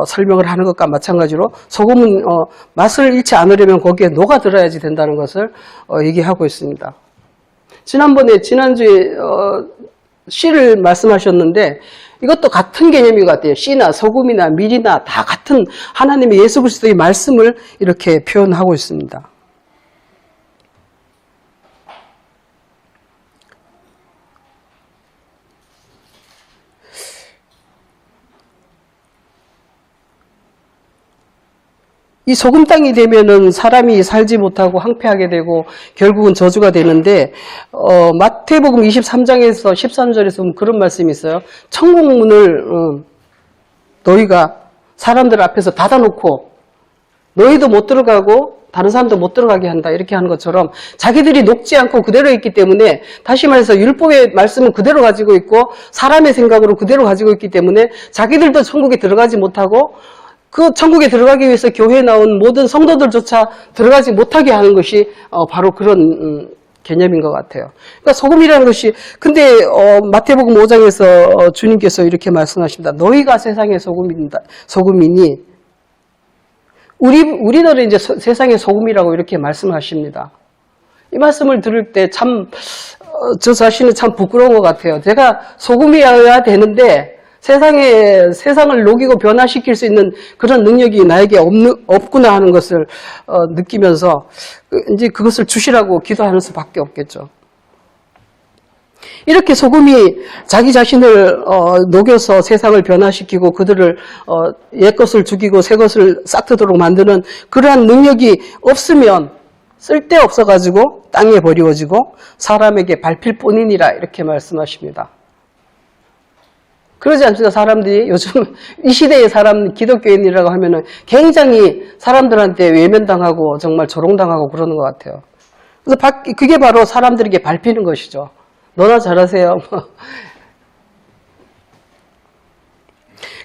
설명을 하는 것과 마찬가지로 소금은 맛을 잃지 않으려면 거기에 녹아들어야지 된다는 것을 얘기하고 있습니다. 지난주에 씨를 말씀하셨는데 이것도 같은 개념인 것 같아요. 씨나 소금이나 밀이나 다 같은 하나님의 예수 그리스도의 말씀을 이렇게 표현하고 있습니다. 이 소금 땅이 되면은 사람이 살지 못하고 황폐하게 되고 결국은 저주가 되는데 마태복음 23장에서 13절에서 보면 그런 말씀이 있어요. 천국문을 너희가 사람들 앞에서 닫아놓고 너희도 못 들어가고 다른 사람도 못 들어가게 한다 이렇게 하는 것처럼 자기들이 녹지 않고 그대로 있기 때문에 다시 말해서 율법의 말씀은 그대로 가지고 있고 사람의 생각으로 그대로 가지고 있기 때문에 자기들도 천국에 들어가지 못하고 그 천국에 들어가기 위해서 교회에 나온 모든 성도들조차 들어가지 못하게 하는 것이 바로 그런 개념인 것 같아요. 그러니까 소금이라는 것이 근데 마태복음 5장에서 주님께서 이렇게 말씀하십니다. 너희가 세상의 소금이니 우리들은 이제 세상의 소금이라고 이렇게 말씀하십니다. 이 말씀을 들을 때 참 저 자신은 참 부끄러운 것 같아요. 제가 소금이어야 되는데 세상을 녹이고 변화시킬 수 있는 그런 능력이 나에게 없구나 하는 것을 느끼면서 이제 그것을 주시라고 기도하는 수밖에 없겠죠. 이렇게 소금이 자기 자신을 녹여서 세상을 변화시키고 그들을 옛 것을 죽이고 새 것을 싹트도록 만드는 그러한 능력이 없으면 쓸데없어가지고 땅에 버리워지고 사람에게 밟힐 뿐이니라 이렇게 말씀하십니다. 그러지 않습니까? 사람들이 요즘 이 시대의 기독교인이라고 하면은 굉장히 사람들한테 외면당하고 정말 조롱당하고 그러는 것 같아요. 그래서 그게 바로 사람들에게 밟히는 것이죠. 너나 잘하세요.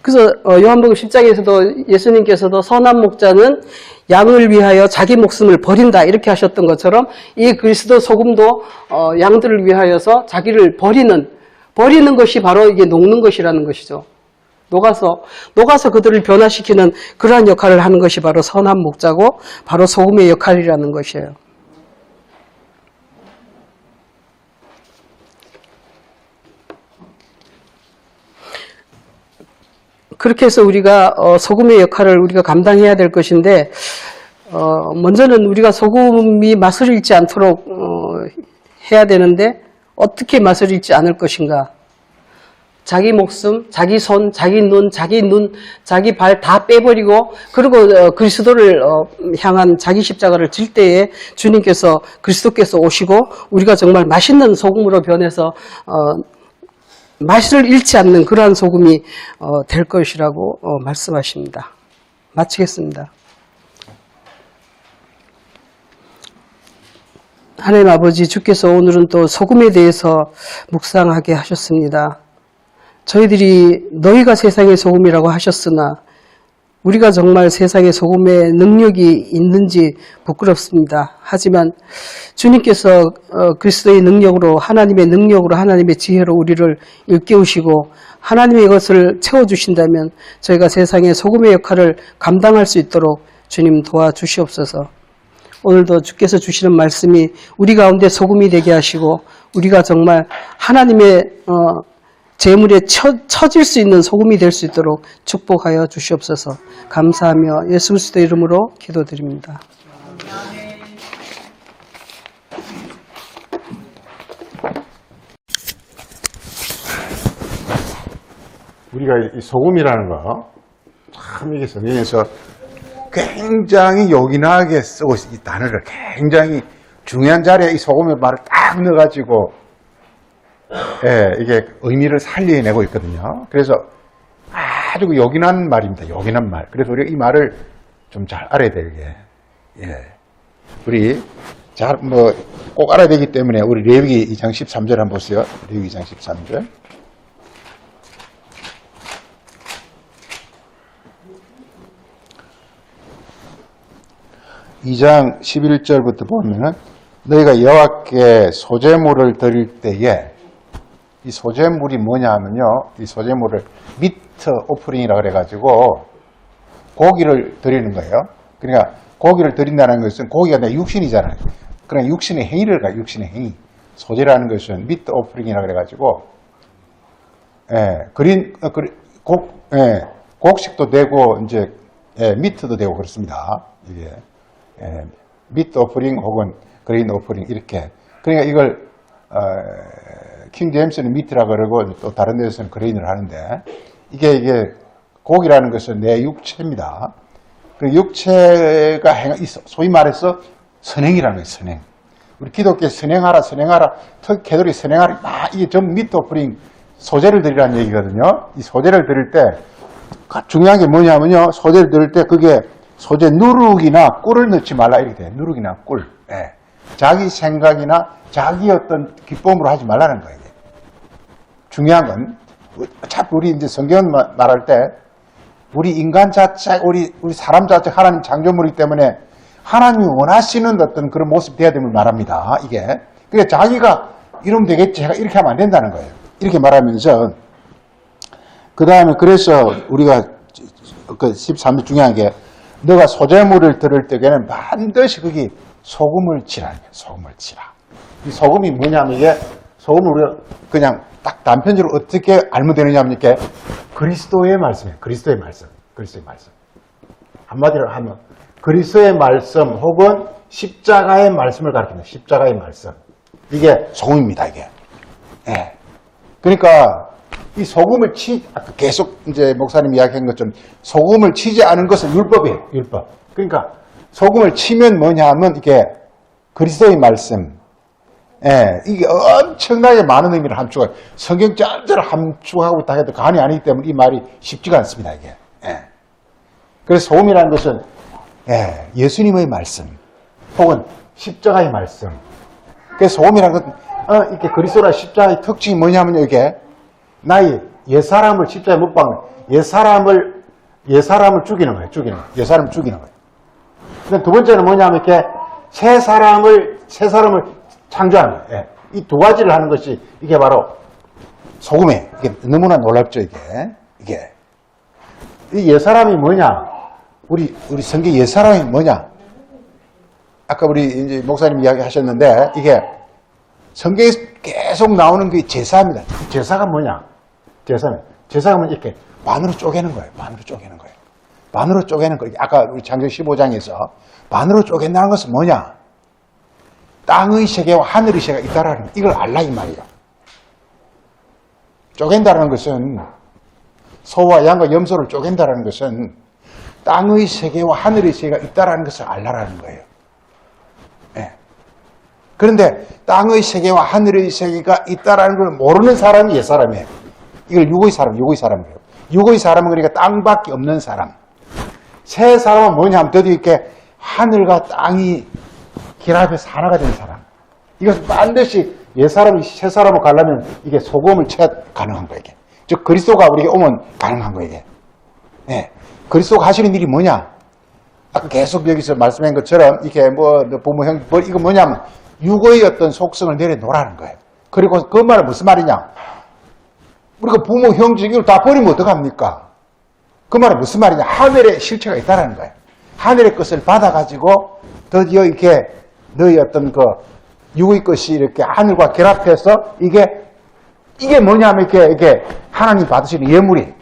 그래서 요한복음 10장에서도 예수님께서도 선한 목자는 양을 위하여 자기 목숨을 버린다 이렇게 하셨던 것처럼 이 그리스도 소금도 양들을 위하여서 자기를 버리는 것이 바로 이게 녹는 것이라는 것이죠. 녹아서 그들을 변화시키는 그러한 역할을 하는 것이 바로 선한 목자고 바로 소금의 역할이라는 것이에요. 그렇게 해서 우리가 소금의 역할을 우리가 감당해야 될 것인데 먼저는 우리가 소금이 맛을 잃지 않도록 해야 되는데 어떻게 맛을 잃지 않을 것인가? 자기 목숨, 자기 손, 자기 눈, 자기 발 다 빼버리고 그리고 그리스도를 향한 자기 십자가를 질 때에 주님께서 그리스도께서 오시고 우리가 정말 맛있는 소금으로 변해서 맛을 잃지 않는 그러한 소금이 될 것이라고 말씀하십니다. 마치겠습니다. 하나님 아버지, 주께서 오늘은 또 소금에 대해서 묵상하게 하셨습니다. 저희들이 너희가 세상의 소금이라고 하셨으나 우리가 정말 세상의 소금에 능력이 있는지 부끄럽습니다. 하지만 주님께서 그리스도의 능력으로, 하나님의 능력으로, 하나님의 지혜로 우리를 일깨우시고 하나님의 것을 채워주신다면 저희가 세상의 소금의 역할을 감당할 수 있도록 주님 도와주시옵소서. 오늘도 주께서 주시는 말씀이 우리 가운데 소금이 되게 하시고 우리가 정말 하나님의 재물에 처질 수 있는 소금이 될 수 있도록 축복하여 주시옵소서. 감사하며 예수 그리스도 이름으로 기도드립니다. 우리가 이 소금이라는 거 참 이게 성경에서 굉장히 요긴하게 쓰고 이 단어를 굉장히 중요한 자리에 이 소금의 말을 딱 넣어가지고 이게 의미를 살려내고 있거든요. 그래서 아주 요긴한 말입니다. 요긴한 말. 그래서 우리가 이 말을 좀 잘 알아야 되게. 우리 꼭 알아야 되기 때문에 우리 레위기 2장 13절 한번 보세요. 레위기 2장 13절. 2장 11절부터 보면은 너희가 여호와께 소제물을 드릴 때에 이 소제물이 뭐냐 하면요. 이 소제물을 미트 오프링이라고 그래가지고 고기를 드리는 거예요. 그러니까 고기를 드린다는 것은 고기가 내 육신이잖아요. 그러니까 육신의 행위를 가 육신의 행위. 소제라는 것은 미트 오프링이라고 그래가지고 곡식도 되고 이제 미트도 되고 그렇습니다. 이게 미트 오프링 혹은 그레인 오프링 이렇게. 그러니까 이걸 킹 제임스는 미트라고 그러고 또 다른 데서는 그레인을 하는데 이게 고기라는 것은 내 육체입니다. 그 육체가 소위 말해서 선행이라는 거예요. 선행. 우리 기독교 선행하라 개돌이 선행하라 이게 전부 미트 오프링 소제를 드리라는 얘기거든요. 이 소제를 드릴 때 중요한 게 뭐냐면요. 소제를 드릴 때 그게 소제 누룩이나 꿀을 넣지 말라 이렇게 돼요. 누룩이나 꿀. 자기 생각이나 자기 어떤 기쁨으로 하지 말라는 거예요. 중요한 건 어차피 우리 이제 성경 말할 때 우리 인간 자체, 우리 사람 자체 하나님 창조물이기 때문에 하나님이 원하시는 어떤 그런 모습이 돼야 됨을 말합니다. 이게. 그러니까 자기가 이러면 되겠지. 이렇게 하면 안 된다는 거예요. 이렇게 말하면서 그 다음에 그래서 우리가 그 13절 중요한 게 너가 소제물을 들을 때에는 반드시 거기 소금을 치라는 거예요. 소금을 치라. 이 소금이 뭐냐면 이게 소금을 우리가 그냥 딱 단편적으로 어떻게 알면 되느냐면 이렇게 그리스도의 말씀이에요. 그리스도의 말씀. 한마디로 하면 그리스도의 말씀 혹은 십자가의 말씀을 가리킵니다. 십자가의 말씀. 이게 소금입니다. 이게. 그러니까 이 소금을 계속 이제 목사님 이야기한 것처럼 소금을 치지 않은 것은 율법이에요. 율법. 그러니까 소금을 치면 뭐냐 하면 이게 그리스도의 말씀. 이게 엄청나게 많은 의미를 함축하고 성경 전체를 함축하고 있다 해도 간이 아니기 때문에 이 말이 쉽지가 않습니다. 이게. 그래서 소금이라는 것은 예수님의 말씀 혹은 십자가의 말씀. 그래서 소금이라는 것은 이렇게 그리스도나 십자가의 특징이 뭐냐면요. 이게 나의 옛사람을 십자가에 못 박는 옛사람을 죽이는 거예요. 옛사람을 죽이는 거예요. 근데 두 번째는 뭐냐면 이렇게 새 사람을 창조하는 거예요. 이 두 가지를 하는 것이 이게 바로 소금이에요. 이게 너무나 놀랍죠, 이게. 이 옛사람이 뭐냐? 우리 성경 옛사람이 뭐냐? 아까 우리 이제 목사님 이야기 하셨는데, 이게 성경에 계속 나오는 게 제사입니다. 제사가 뭐냐? 제사가 뭐냐? 이렇게 반으로 쪼개는 거예요. 반으로 쪼개는 거예요. 반으로 쪼개는 거예요. 아까 우리 창세기 15장에서 반으로 쪼갠다는 것은 뭐냐? 땅의 세계와 하늘의 세계가 있다라는 거. 이걸 알라 이 말이에요. 쪼갠다는 것은 소와 양과 염소를 쪼갠다는 것은 땅의 세계와 하늘의 세계가 있다라는 것을 알라라는 거예요. 네. 그런데 땅의 세계와 하늘의 세계가 있다라는 걸 모르는 사람이 옛사람이에요. 이걸 육의 사람이에요. 육의 사람은 그러니까 땅밖에 없는 사람. 새 사람은 뭐냐 하면 드디어 이렇게 하늘과 땅이 결합해서 하나가 된 사람. 이것은 반드시 옛사람이 새 사람을 가려면 이게 소금을 쳐야 가능한 거예요. 즉 그리스도가 우리에게 오면 가능한 거예요. 네. 그리스도가 하시는 일이 뭐냐? 아까 계속 여기서 말씀한 것처럼 이게 뭐 부모 형 이거 뭐냐면 육의 어떤 속성을 내려놓으라는 거예요. 그리고 그 말은 무슨 말이냐? 우리가 부모 형제 이걸 다 버리면 어떡합니까? 그 말은 무슨 말이냐? 하늘에 실체가 있다는 거예요. 하늘의 것을 받아가지고 드디어 이렇게 너희 어떤 그 육의 것이 이렇게 하늘과 결합해서 이게 뭐냐면 이렇게 하나님 받으시는 예물이.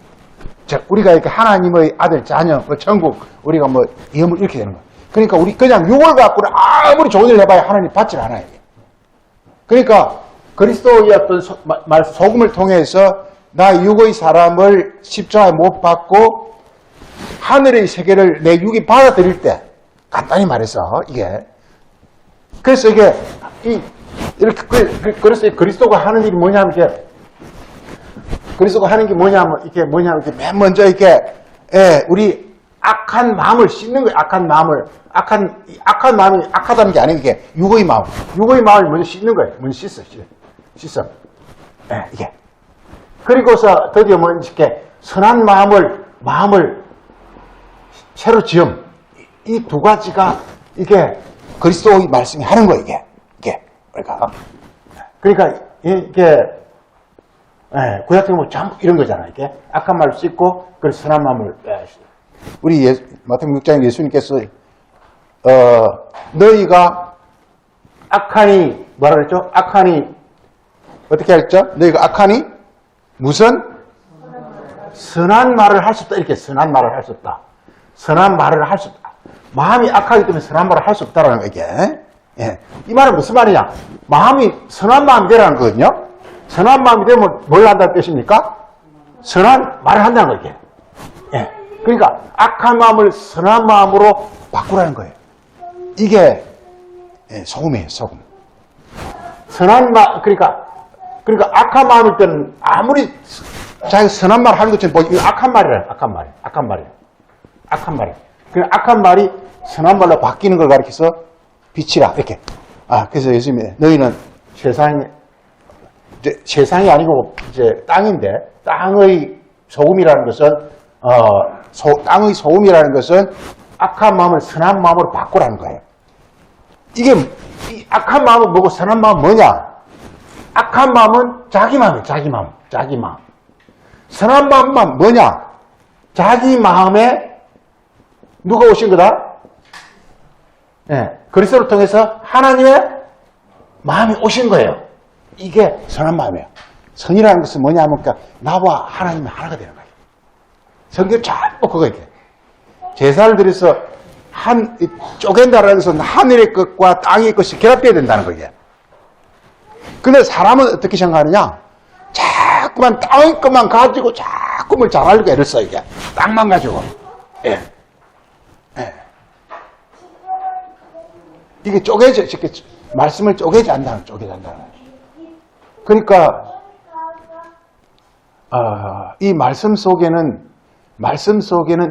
즉, 우리가 이렇게 하나님의 아들, 자녀, 뭐 천국, 우리가 뭐 예물 이렇게 되는 거예요. 그러니까 우리 그냥 육을 갖고는 아무리 좋은 일 해봐야 하나님 받질 않아요. 그러니까 그리스도의 어떤 소금을 통해서 나 육의 사람을 십자가에 못 박고 하늘의 세계를 내 육이 받아들일 때, 간단히 말해서 이게 그래서 이게 이렇게 그래서 그리스도가 하는 일이 뭐냐면 그리스도가 하는 게 뭐냐면 이게 맨 먼저 이렇게 우리 악한 마음을 씻는 거예요. 악한 마음이 악하다는 게 아니고 이게 육의 마음을 먼저 씻는 거예요. 먼저 씻어. 이게 그리고서 드디어 뭐 이렇게 선한 마음을 새로 지음. 이 두 가지가 이게 그리스도의 말씀이 하는 거예요. 이게 그러니까 이게 구약적으로 뭐 전부 이런 거잖아요. 이게 악한 말을 씻고 그래서 선한 마음을 우리 마태복음 6장에 예수님께서 너희가 악하니 뭐라 그랬죠? 악하니 어떻게 했죠? 너희가 악하니 무슨 선한 말을 할 수 없다. 이렇게 선한 말을 할 수 없다. 선한 말을 할 수 없다. 마음이 악하기 때문에 선한 말을 할 수 없다라는 거 이게. 이 말은 무슨 말이냐? 마음이 선한 마음이 되라는 거거든요. 선한 마음이 되면 뭘 한다는 뜻입니까? 선한 말을 한다는 거 이게. 그러니까 악한 마음을 선한 마음으로 바꾸라는 거예요. 이게 소금이에요, 소금. 선한 마음 그러니까 악한 마음일 때는 아무리 자기가 선한 말 하는 것처럼 보이고 악한 말이에요. 악한 말이에요. 그 악한 말이 선한 말로 바뀌는 걸 가리켜서 빛이라 이렇게. 그래서 예수님이 너희는 세상이 아니고 이제 땅인데 땅의 소금이라는 것은 땅의 소금이라는 것은 악한 마음을 선한 마음으로 바꾸라는 거예요. 이게 이 악한 마음은 뭐고 선한 마음은 뭐냐? 악한 마음은 자기 마음이에요. 자기 마음. 선한 마음은 뭐냐? 자기 마음에 누가 오신 거다? 그리스도를 통해서 하나님의 마음이 오신 거예요. 이게 선한 마음이에요. 선이라는 것은 뭐냐면 나와 하나님이 하나가 되는 거예요. 성경 전부 그거 이렇게. 제사를 드려서 쪼갠다라는 것은 하늘의 것과 땅의 것이 결합되어야 된다는 거예요. 근데 사람은 어떻게 생각하느냐? 자꾸만 땅의 것만 가지고 자꾸만 잘하려고 애를 써, 이게. 땅만 가지고. 이게 이렇게 말씀을 쪼개지 않는다는 거예요. 그러니까, 이 말씀 속에는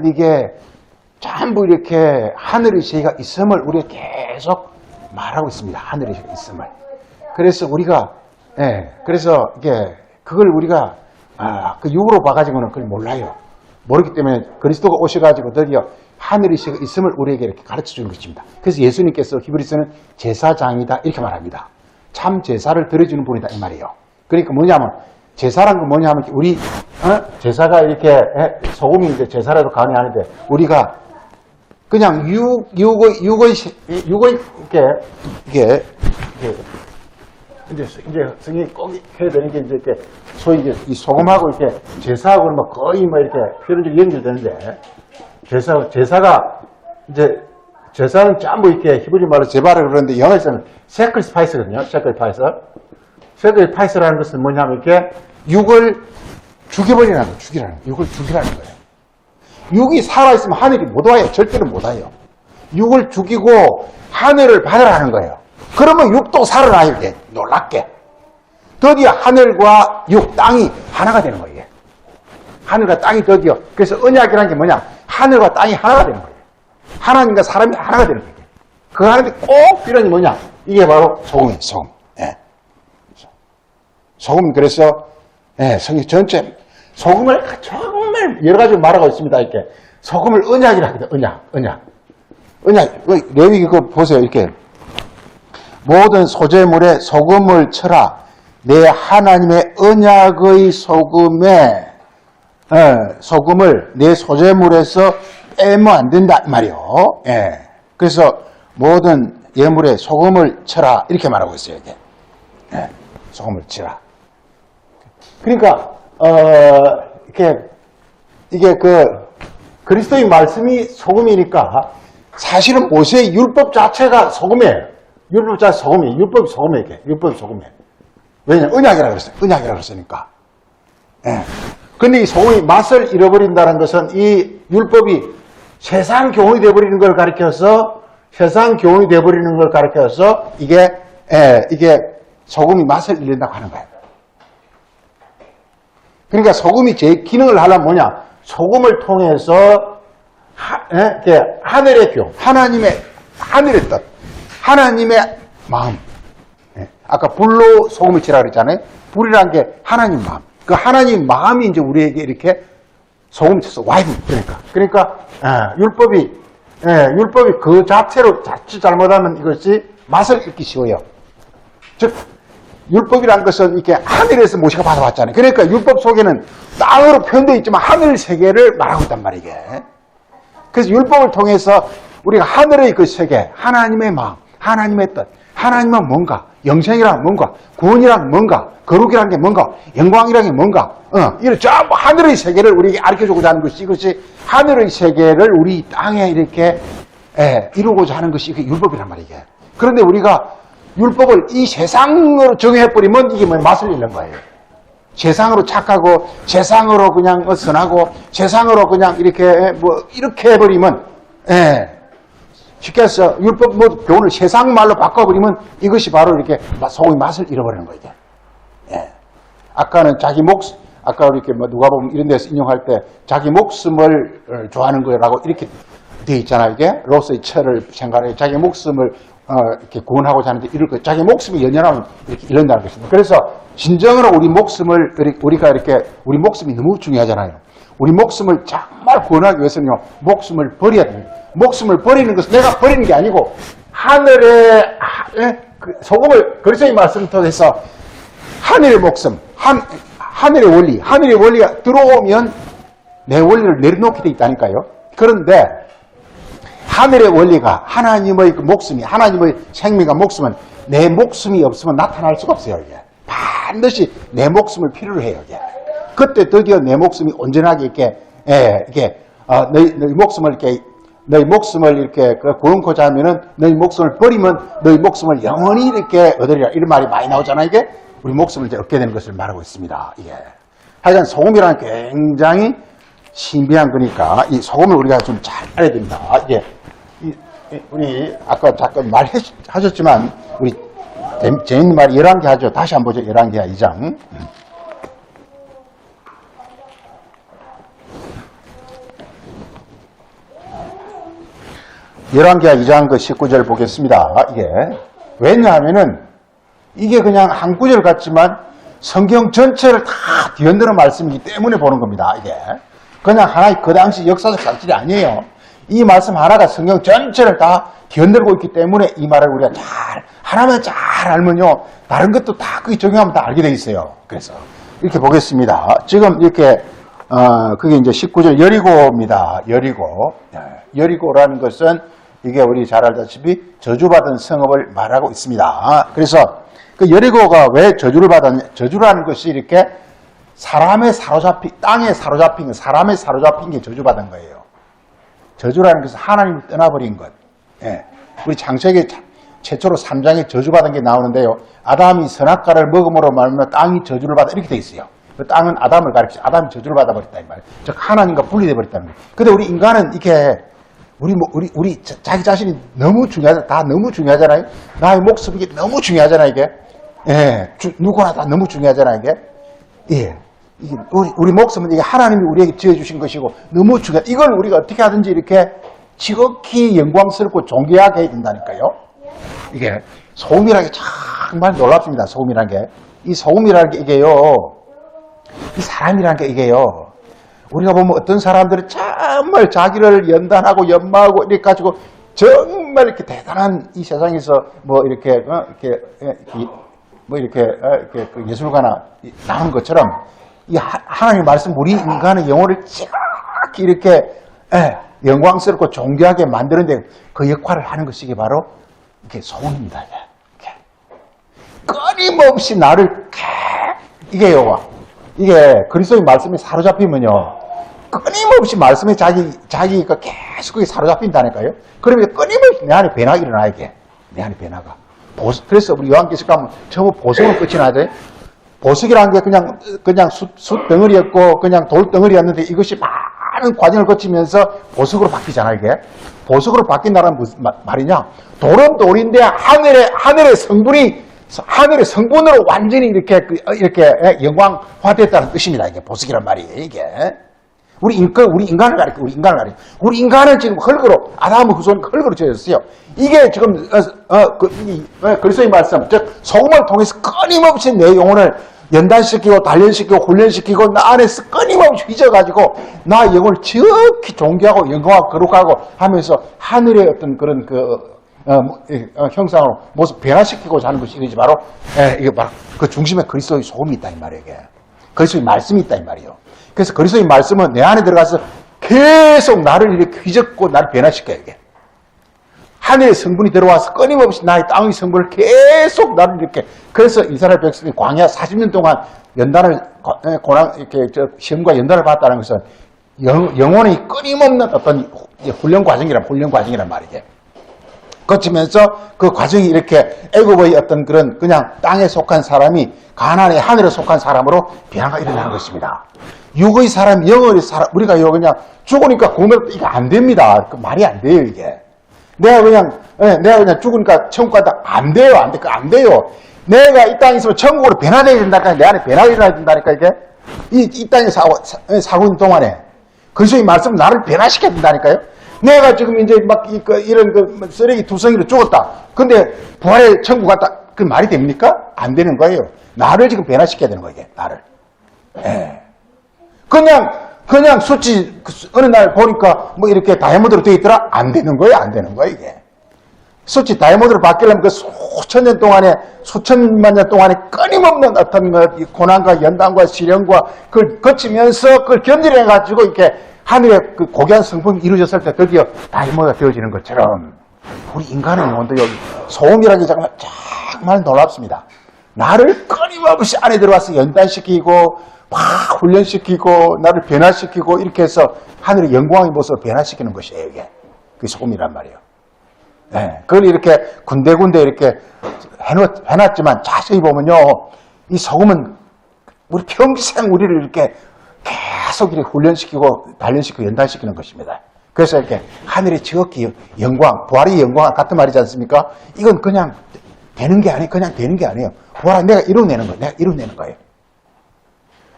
이게 전부 이렇게 하늘의 세계가 있음을 우리가 계속 말하고 있습니다. 하늘의 세계가 있음을. 그래서 우리가, 그래서 이게, 그걸 우리가, 그 육으로 봐가지고는 그걸 몰라요. 모르기 때문에 그리스도가 오셔가지고 드디어 하늘의 세계가 있음을 우리에게 이렇게 가르쳐 주는 것입니다. 그래서 예수님께서 히브리서는 제사장이다. 이렇게 말합니다. 참 제사를 드려주는 분이다. 이 말이에요. 그러니까 뭐냐면, 제사란 건 뭐냐 하면 우리 제사가 이렇게 소금이 이제 제사라도 가능하는데 우리가 그냥 육의 이게 이제 성경이 꼭 해야 되는 게 이제 이렇게 소위 이제 이 소금하고 이렇게 제사하고는 뭐 거의 뭐 이렇게 필연적으로 연결되는데 제사는 전부 이렇게 히브리 말로 제바라 그러는데 영어에서는 sacrifice거든요. sacrifice라는 것은 뭐냐면 이렇게 육을 죽여버리라는 거예요. 육을 죽이라는 거예요. 육이 살아있으면 하늘이 못 와요. 절대로 못 와요. 육을 죽이고 하늘을 받으라는 거예요. 그러면 육도 살아나요. 이게 놀랍게. 드디어 하늘과 육, 땅이 하나가 되는 거예요. 이게. 하늘과 땅이 드디어. 그래서 언약이라는 게 뭐냐? 하늘과 땅이 하나가 되는 거예요. 하나님과 사람이 하나가 되는 거예요. 그 하는데 꼭 필요한 게 뭐냐? 이게 바로 소금이에요. 소금. 예. 소금. 그래서 성경 전체 소금을 정말 여러 가지로 말하고 있습니다. 이렇게 소금을 언약이라 하거든요. 언약. 레위 그거 보세요. 이렇게 모든 소재물에 소금을 쳐라. 내 하나님의 언약의 소금을 내 소재물에서 빼면 안 된다 이 말이요. 예. 그래서 모든 예물에 소금을 쳐라 이렇게 말하고 있어요. 이게. 예. 소금을 치라. 그러니까 이게 그리스도의 말씀이 소금이니까 사실은 모세의 율법 자체가 소금이에요. 율법 자체 소금이에요. 율법이 소금이에요. 율법이 소금이에요. 왜냐면 언약이라고 그랬어요. 언약이라고 그랬으니까. 예. 근데 이 소금이 맛을 잃어버린다는 것은 이 율법이 세상 교훈이 되어버리는 걸 가리켜서 이게 소금이 맛을 잃는다고 하는 거예요. 그러니까 소금이 제 기능을 하려면 뭐냐? 소금을 통해서 하늘의 교훈, 하늘의 뜻, 하나님의 마음. 아까 불로 소금을 치라 그랬잖아요. 불이라는 게 하나님 마음. 그 하나님 마음이 이제 우리에게 이렇게 소금 쳐서 와이드. 그러니까 율법이 그 자체로 자칫 잘못하면 이것이 맛을 잃기 쉬워요. 즉 율법이라는 것은 이렇게 하늘에서 모세가 받아왔잖아요. 그러니까 율법 속에는 땅으로 표현되어 있지만 하늘 세계를 말하고 있단 말이에요. 그래서 율법을 통해서 우리가 하늘의 그 세계, 하나님의 마음, 하나님의 뜻, 하나님은 뭔가, 영생이란 뭔가, 구원이란 뭔가, 거룩이란 게 뭔가, 영광이란 게 뭔가, 이런 전부 하늘의 세계를 우리에게 가르쳐주고자 하는 것이, 이것이 하늘의 세계를 우리 땅에 이렇게 이루고자 하는 것이 이게 율법이란 말이에요. 그런데 우리가 율법을 이 세상으로 정해버리면 이게 뭐 맛을 잃는 거예요. 세상으로 착하고, 세상으로 그냥 선하고, 세상으로 그냥 이렇게 이렇게 해버리면, 쉽게 해서 율법 교훈을 세상 말로 바꿔버리면 이것이 바로 이렇게 소금의 맛을 잃어버리는 거예요. 아까는 아까 이렇게 누가 보면 이런 데서 인용할 때 자기 목숨을 좋아하는 거라고 이렇게 되어 있잖아요. 이게 로스의 철을 생각해 자기 목숨을 이렇게 구원하고자 하는데 이럴 거 자기 목숨이 연연하면 이렇게 이런다는 것입니다. 그래서 진정으로 우리 목숨을 우리가 이렇게 우리 목숨이 너무 중요하잖아요. 우리 목숨을 정말 구원하기 위해서는요, 목숨을 버려야 됩니다. 목숨을 버리는 것은 내가 버리는 게 아니고 하늘의 소금을 그리스도의 말씀을 통해서 하늘의 목숨, 하늘의 원리가 들어오면 내 원리를 내려놓게 돼 있다니까요. 그런데 하늘의 원리가 하나님의 그 목숨이 하나님의 생명과 목숨은 내 목숨이 없으면 나타날 수가 없어요. 이게 반드시 내 목숨을 필요로 해요. 이게. 그때 드디어 내 목숨이 온전하게 너희 목숨을 이렇게 구원코자 하면은 너희 목숨을 버리면 너희 목숨을 영원히 이렇게 얻으리라. 이런 말이 많이 나오잖아요. 이게 우리 목숨을 이제 얻게 되는 것을 말하고 있습니다. 이게 하여간 소금이라는 굉장히 신비한 거니까 이 소금을 우리가 좀 잘 알아야 됩니다. 이게 우리 아까 잠깐 말하셨지만 우리 재밌는 말이 11개 하죠. 다시 한번 보죠. 11개야 2장. 열왕기하 2장 그 19절 보겠습니다. 이게 왜냐하면은 이게 그냥 한 구절 같지만 성경 전체를 다 뒤흔드는 말씀이기 때문에 보는 겁니다. 이게 그냥 하나의 그 당시 역사적 사실이 아니에요. 이 말씀 하나가 성경 전체를 다 뒤흔들고 있기 때문에 이 말을 우리가 하나만 잘 알면요 다른 것도 다 그게 적용하면 다 알게 돼 있어요. 그래서 이렇게 보겠습니다. 지금 이렇게 그게 이제 19절 여리고입니다. 여리고라는 것은 이게 우리 잘 알다시피 저주받은 성읍을 말하고 있습니다. 그래서 그 여리고가 왜 저주를 받았냐? 저주라는 것이 이렇게 사람의 땅에 사로잡힌 것, 사람의 사로잡힌 게 저주받은 거예요. 저주라는 것은 하나님을 떠나버린 것. 예. 우리 창세기 최초로 3장에 저주받은 게 나오는데요. 아담이 선악과를 먹음으로 말하면 땅이 저주를 받아 이렇게 돼 있어요. 그 땅은 아담을 가리키죠. 아담이 저주를 받아버렸다 이 말이에요. 즉 하나님과 분리돼 버렸다는 거예요. 근데 우리 인간은 이게 우리 자기 자신이 너무 중요하잖아요. 다 너무 중요하잖아요. 나의 목숨 이게 너무 중요하잖아요. 이게 예, 누구나 다 너무 중요하잖아요. 이게 예, 이게 우리 목숨은 이게 하나님이 우리에게 지어주신 것이고 너무 중요. 이걸 우리가 어떻게 하든지 이렇게 지극히 영광스럽고 존귀하게 해야 된다니까요. 이게 소금이라는 게 정말 놀랍습니다. 소금이라는 게. 이 소금이라는 게 이게요. 이 사람이라는 게 이게요. 우리가 보면 어떤 사람들은 정말 자기를 연단하고 연마하고 이렇게 가지고 정말 이렇게 대단한 이 세상에서 뭐 이렇게 그 예술가나 나온 것처럼 이 하나님의 말씀 우리 인간의 영혼을 지극히 이렇게 영광스럽고 존귀하게 만드는데 그 역할을 하는 것이 이게 바로 이게 소금입니다. 이게. 끊임없이 나를 이게요. 이게 그리스도의 말씀에 사로잡히면요. 끊임없이 말씀에 자기가 계속 그게 사로잡힌다니까요. 그러면 끊임없이 내 안에 변화가 일어나 이게. 내 안에 변화가. 그래서 우리 요한계시록 가면 전부 보석으로 끝이 나야 돼. 보석이라는 게 그냥 숯 덩어리였고 그냥 돌 덩어리였는데 이것이 많은 과정을 거치면서 보석으로 바뀌잖아 이게. 보석으로 바뀐다는 무슨 말이냐? 돌은 돌인데 하늘의 성분으로 완전히 이렇게 영광화됐다는 뜻입니다. 이게 보석이란 말이에요. 이게 우리 인간을 가리켜. 우리 인간은 지금 흙으로 아담의 후손 흙으로 지어졌어요. 이게 지금 그리스도의 말씀, 즉 소금을 통해서 끊임없이 내 영혼을 연단시키고 단련시키고 훈련시키고 나 안에서 끊임없이 휘저어가지고 나 영혼을 지극히 존귀하고 영광하고 거룩하고 하면서 하늘의 어떤 그런 형상으로 모습 변화시키고자 하는 것이 이게 바로 이게 바로 그 중심에 그리스도의 소금이 있다 이 말이에요. 이게. 그리스도의 말씀이 있다 이 말이에요. 그래서 그리스도의 말씀은 내 안에 들어가서 계속 나를 이렇게 휘젓고 나를 변화시켜요. 이게. 하늘의 성분이 들어와서 끊임없이 나의 땅의 성분을 계속 나를 이렇게. 그래서 이스라엘 백성이 광야 40년 동안 연단을 시험과 연단을 받았다는 것은 영혼의 끊임없는 어떤 훈련 과정이란 말이죠. 거치면서 그 과정이 이렇게 애굽의 어떤 그런 그냥 땅에 속한 사람이 가나안의 하늘에 속한 사람으로 변화가 일어나는 것입니다. 육의 사람, 영의 사람, 우리가 그냥 죽으니까 구원을 이게 안 됩니다. 그 말이 안 돼요 이게. 내가 그냥 죽으니까 천국 간다. 안 돼요. 안 돼요. 내가 이 땅에 있으면 천국으로 변화되어야 된다니까. 내 안에 변화가 일어나야 된다니까, 이게. 이 땅에 사고 있는 동안에. 그리스도의 말씀은 나를 변화시켜야 된다니까요. 내가 지금 이제 이런 쓰레기 투성이로 죽었다. 근데 부활의 천국 갔다. 그 말이 됩니까? 안 되는 거예요. 나를 지금 변화시켜야 되는 거예요, 이게. 나를. 예. 그냥 수치 어느 날 보니까 뭐 이렇게 다이아몬드로 되어 있더라? 안 되는 거예요, 이게. 수치 다이아몬드로 바뀌려면 그 수천 년 동안에, 수천만 년 동안에 끊임없는 어떤 고난과 연단과 시련과 그걸 거치면서 그걸 견디해가지고 이렇게 하늘의 그 고귀한 성품이 이루어졌을 때 드디어 다이아몬드가 되어지는 것처럼 우리 인간의 영혼도 여기 소음이라는 게 정말 놀랍습니다. 나를 끊임없이 안에 들어와서 연단시키고 막 훈련시키고 나를 변화시키고 이렇게 해서 하늘의 영광의 모습을 변화시키는 것이에요. 이게 그게 소금이란 말이에요. 네, 그걸 이렇게 군데군데 이렇게 해놨지만 자세히 보면요, 이 소금은 우리 평생 우리를 이렇게 계속 이렇게 훈련시키고 단련시키고 연단시키는 것입니다. 그래서 이렇게 하늘의 지극히 영광, 부활의 영광 같은 말이지 않습니까? 이건 그냥 되는 게 아니에요. 부활은 내가 이루어내는 거예요.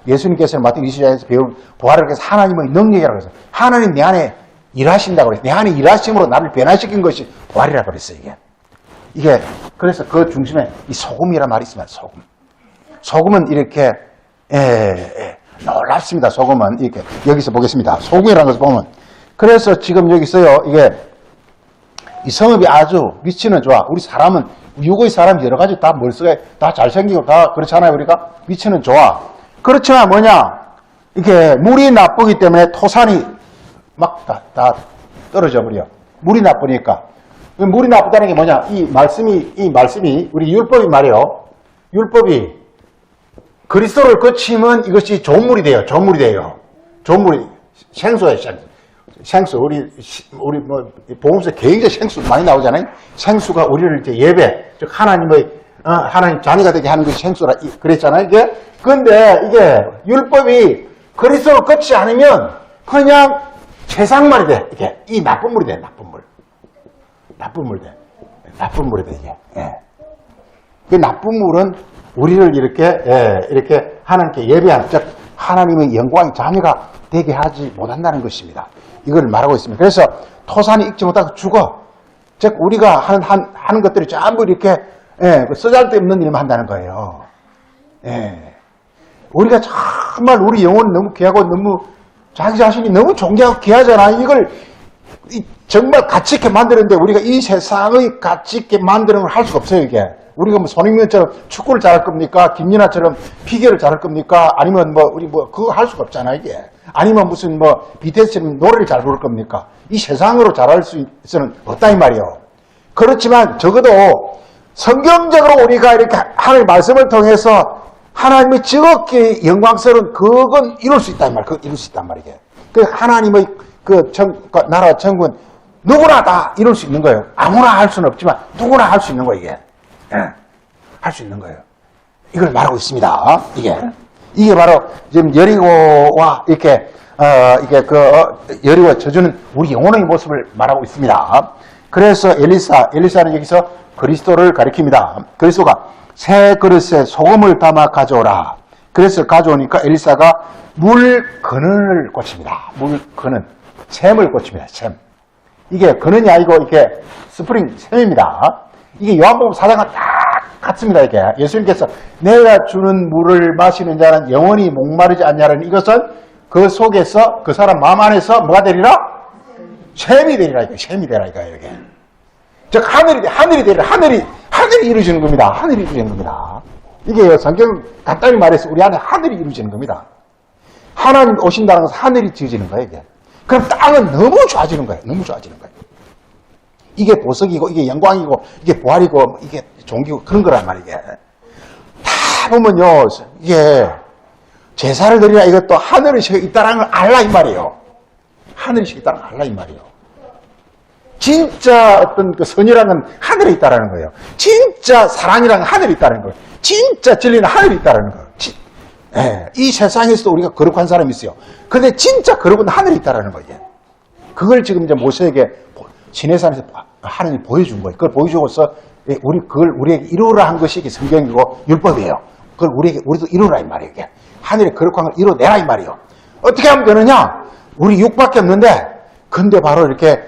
예수님께서는 마태복음 20장에서 배운 부활을 해서 하나님의 능력이라고 해서 하나님 내 안에 일하신다고 그랬어요. 내 안에 일하심으로 나를 변화시킨 것이 부활이라고 그랬어요. 이게 그래서 그 중심에 이 소금이란 말이 있습니다. 소금은 이렇게 놀랍습니다. 소금은 이렇게 여기서 보겠습니다. 소금이라는 것을 보면 그래서 지금 여기 있어요. 이게 이 성읍이 아주 위치는 좋아. 우리 사람은 육의 사람 여러 가지 다 멀쩡해 다 잘생기고 다 그렇잖아요. 우리가 위치는 좋아. 그렇지만 뭐냐? 이게 물이 나쁘기 때문에 토산이 막 다 떨어져 버려. 물이 나쁘니까. 물이 나쁘다는 게 뭐냐? 이 말씀이 우리 율법이 말이요. 율법이 그리스도를 거치면 이것이 좋은 물이 돼요. 좋은 물이 돼요. 좋은 물이 생수예요. 생수. 우리 뭐 복음서에 굉장히 생수 많이 나오잖아요. 생수가 우리를 이제 예배, 즉 하나님 자녀가 되게 하는 것이 생수라 그랬잖아요. 이게 근데 이게 율법이 그리스도를 거치지 않으면 그냥 세상말이 돼. 이게 이 나쁜 물이 돼. 나쁜 물. 나쁜 물이 돼. 나쁜 물이 돼 이게. 예. 그 나쁜 물은 우리를 이렇게 하나님께 예배한, 즉 하나님의 영광의 자녀가 되게 하지 못한다는 것입니다. 이걸 말하고 있습니다. 그래서 토산이 익지 못하고 죽어. 즉 우리가 하는 것들이 전부 이렇게 쓰잘데없는 일만 한다는 거예요. 예. 우리가 정말 우리 영혼은 너무 귀하고 너무 자기 자신이 너무 존귀하고 귀하잖아. 이걸 정말 가치 있게 만드는데 우리가 이 세상의 가치 있게 만드는 걸 할 수가 없어요. 이게 우리가 뭐 손흥민처럼 축구를 잘할 겁니까? 김연아처럼 피겨를 잘할 겁니까? 아니면 우리 그거 할 수가 없잖아. 이게 아니면 무슨 BTS처럼 노래를 잘 부를 겁니까? 이 세상으로 잘할 수는 없다 이 말이요. 그렇지만 적어도 성경적으로 우리가 이렇게 하나님의 말씀을 통해서 하나님의 지극히 영광스러운 그건 이룰 수 있단 말이에요. 그건 이룰 수 있단 말이에요. 그 하나님의 나라 천국은 누구나 다 이룰 수 있는 거예요. 아무나 할 수는 없지만 누구나 할 수 있는 거예요. 이게 할 수 있는 거예요. 이걸 말하고 있습니다. 이게 바로 지금 여리고와 여리고가 져주는 우리 영혼의 모습을 말하고 있습니다. 그래서 엘리사는 여기서 그리스도를 가리킵니다. 그리스도가 새 그릇에 소금을 담아 가져오라. 그래서 가져오니까 엘리사가 물 근원을 꽂힙니다. 물 근원. 샘을 꽂힙니다. 샘. 이게 근원이 아니고 이게 스프링 샘입니다. 이게 요한복음 4장과 딱 같습니다. 이게 예수님께서 내가 주는 물을 마시는 자는 영원히 목마르지 않냐는 이것은 그 속에서 그 사람 마음 안에서 뭐가 되리라? 샘이 되리라. 샘이 되리라. 이게. 즉 하늘이 되리라. 하늘이 이루어지는 겁니다. 하늘이 이루어지는 겁니다. 이게 성경 간단히 말해서 우리 안에 하늘이 이루어지는 겁니다. 하나님 오신다는 것은 하늘이 지어지는 거예요. 이게. 그럼 땅은 너무 좋아지는 거예요. 너무 좋아지는 거예요. 이게 보석이고 이게 영광이고 이게 부활이고 이게 종기고 그런 거란 말이에요. 다 보면요. 이게 제사를 드리라 이것도 하늘이 있다는 걸 알라 이 말이에요. 하늘이 있다는 걸 알라 이 말이에요. 진짜 어떤 그 선이라는 건 하늘에 있다는 거예요. 진짜 사랑이라는 건 하늘에 있다는 거예요. 진짜 진리는 하늘에 있다는 거예요. 이 세상에서도 우리가 거룩한 사람이 있어요. 근데 진짜 거룩은 하늘에 있다는 거예요. 그걸 지금 이제 모세에게 시내산에서 하나님이 보여준 거예요. 그걸 보여주고서 그걸 우리에게 이루라 한 것이 성경이고 율법이에요. 그걸 우리도 이루라 이 말이에요. 이게. 하늘의 거룩한 걸 이루내라 이 말이에요. 어떻게 하면 되느냐? 우리 육밖에 없는데, 근데 바로 이렇게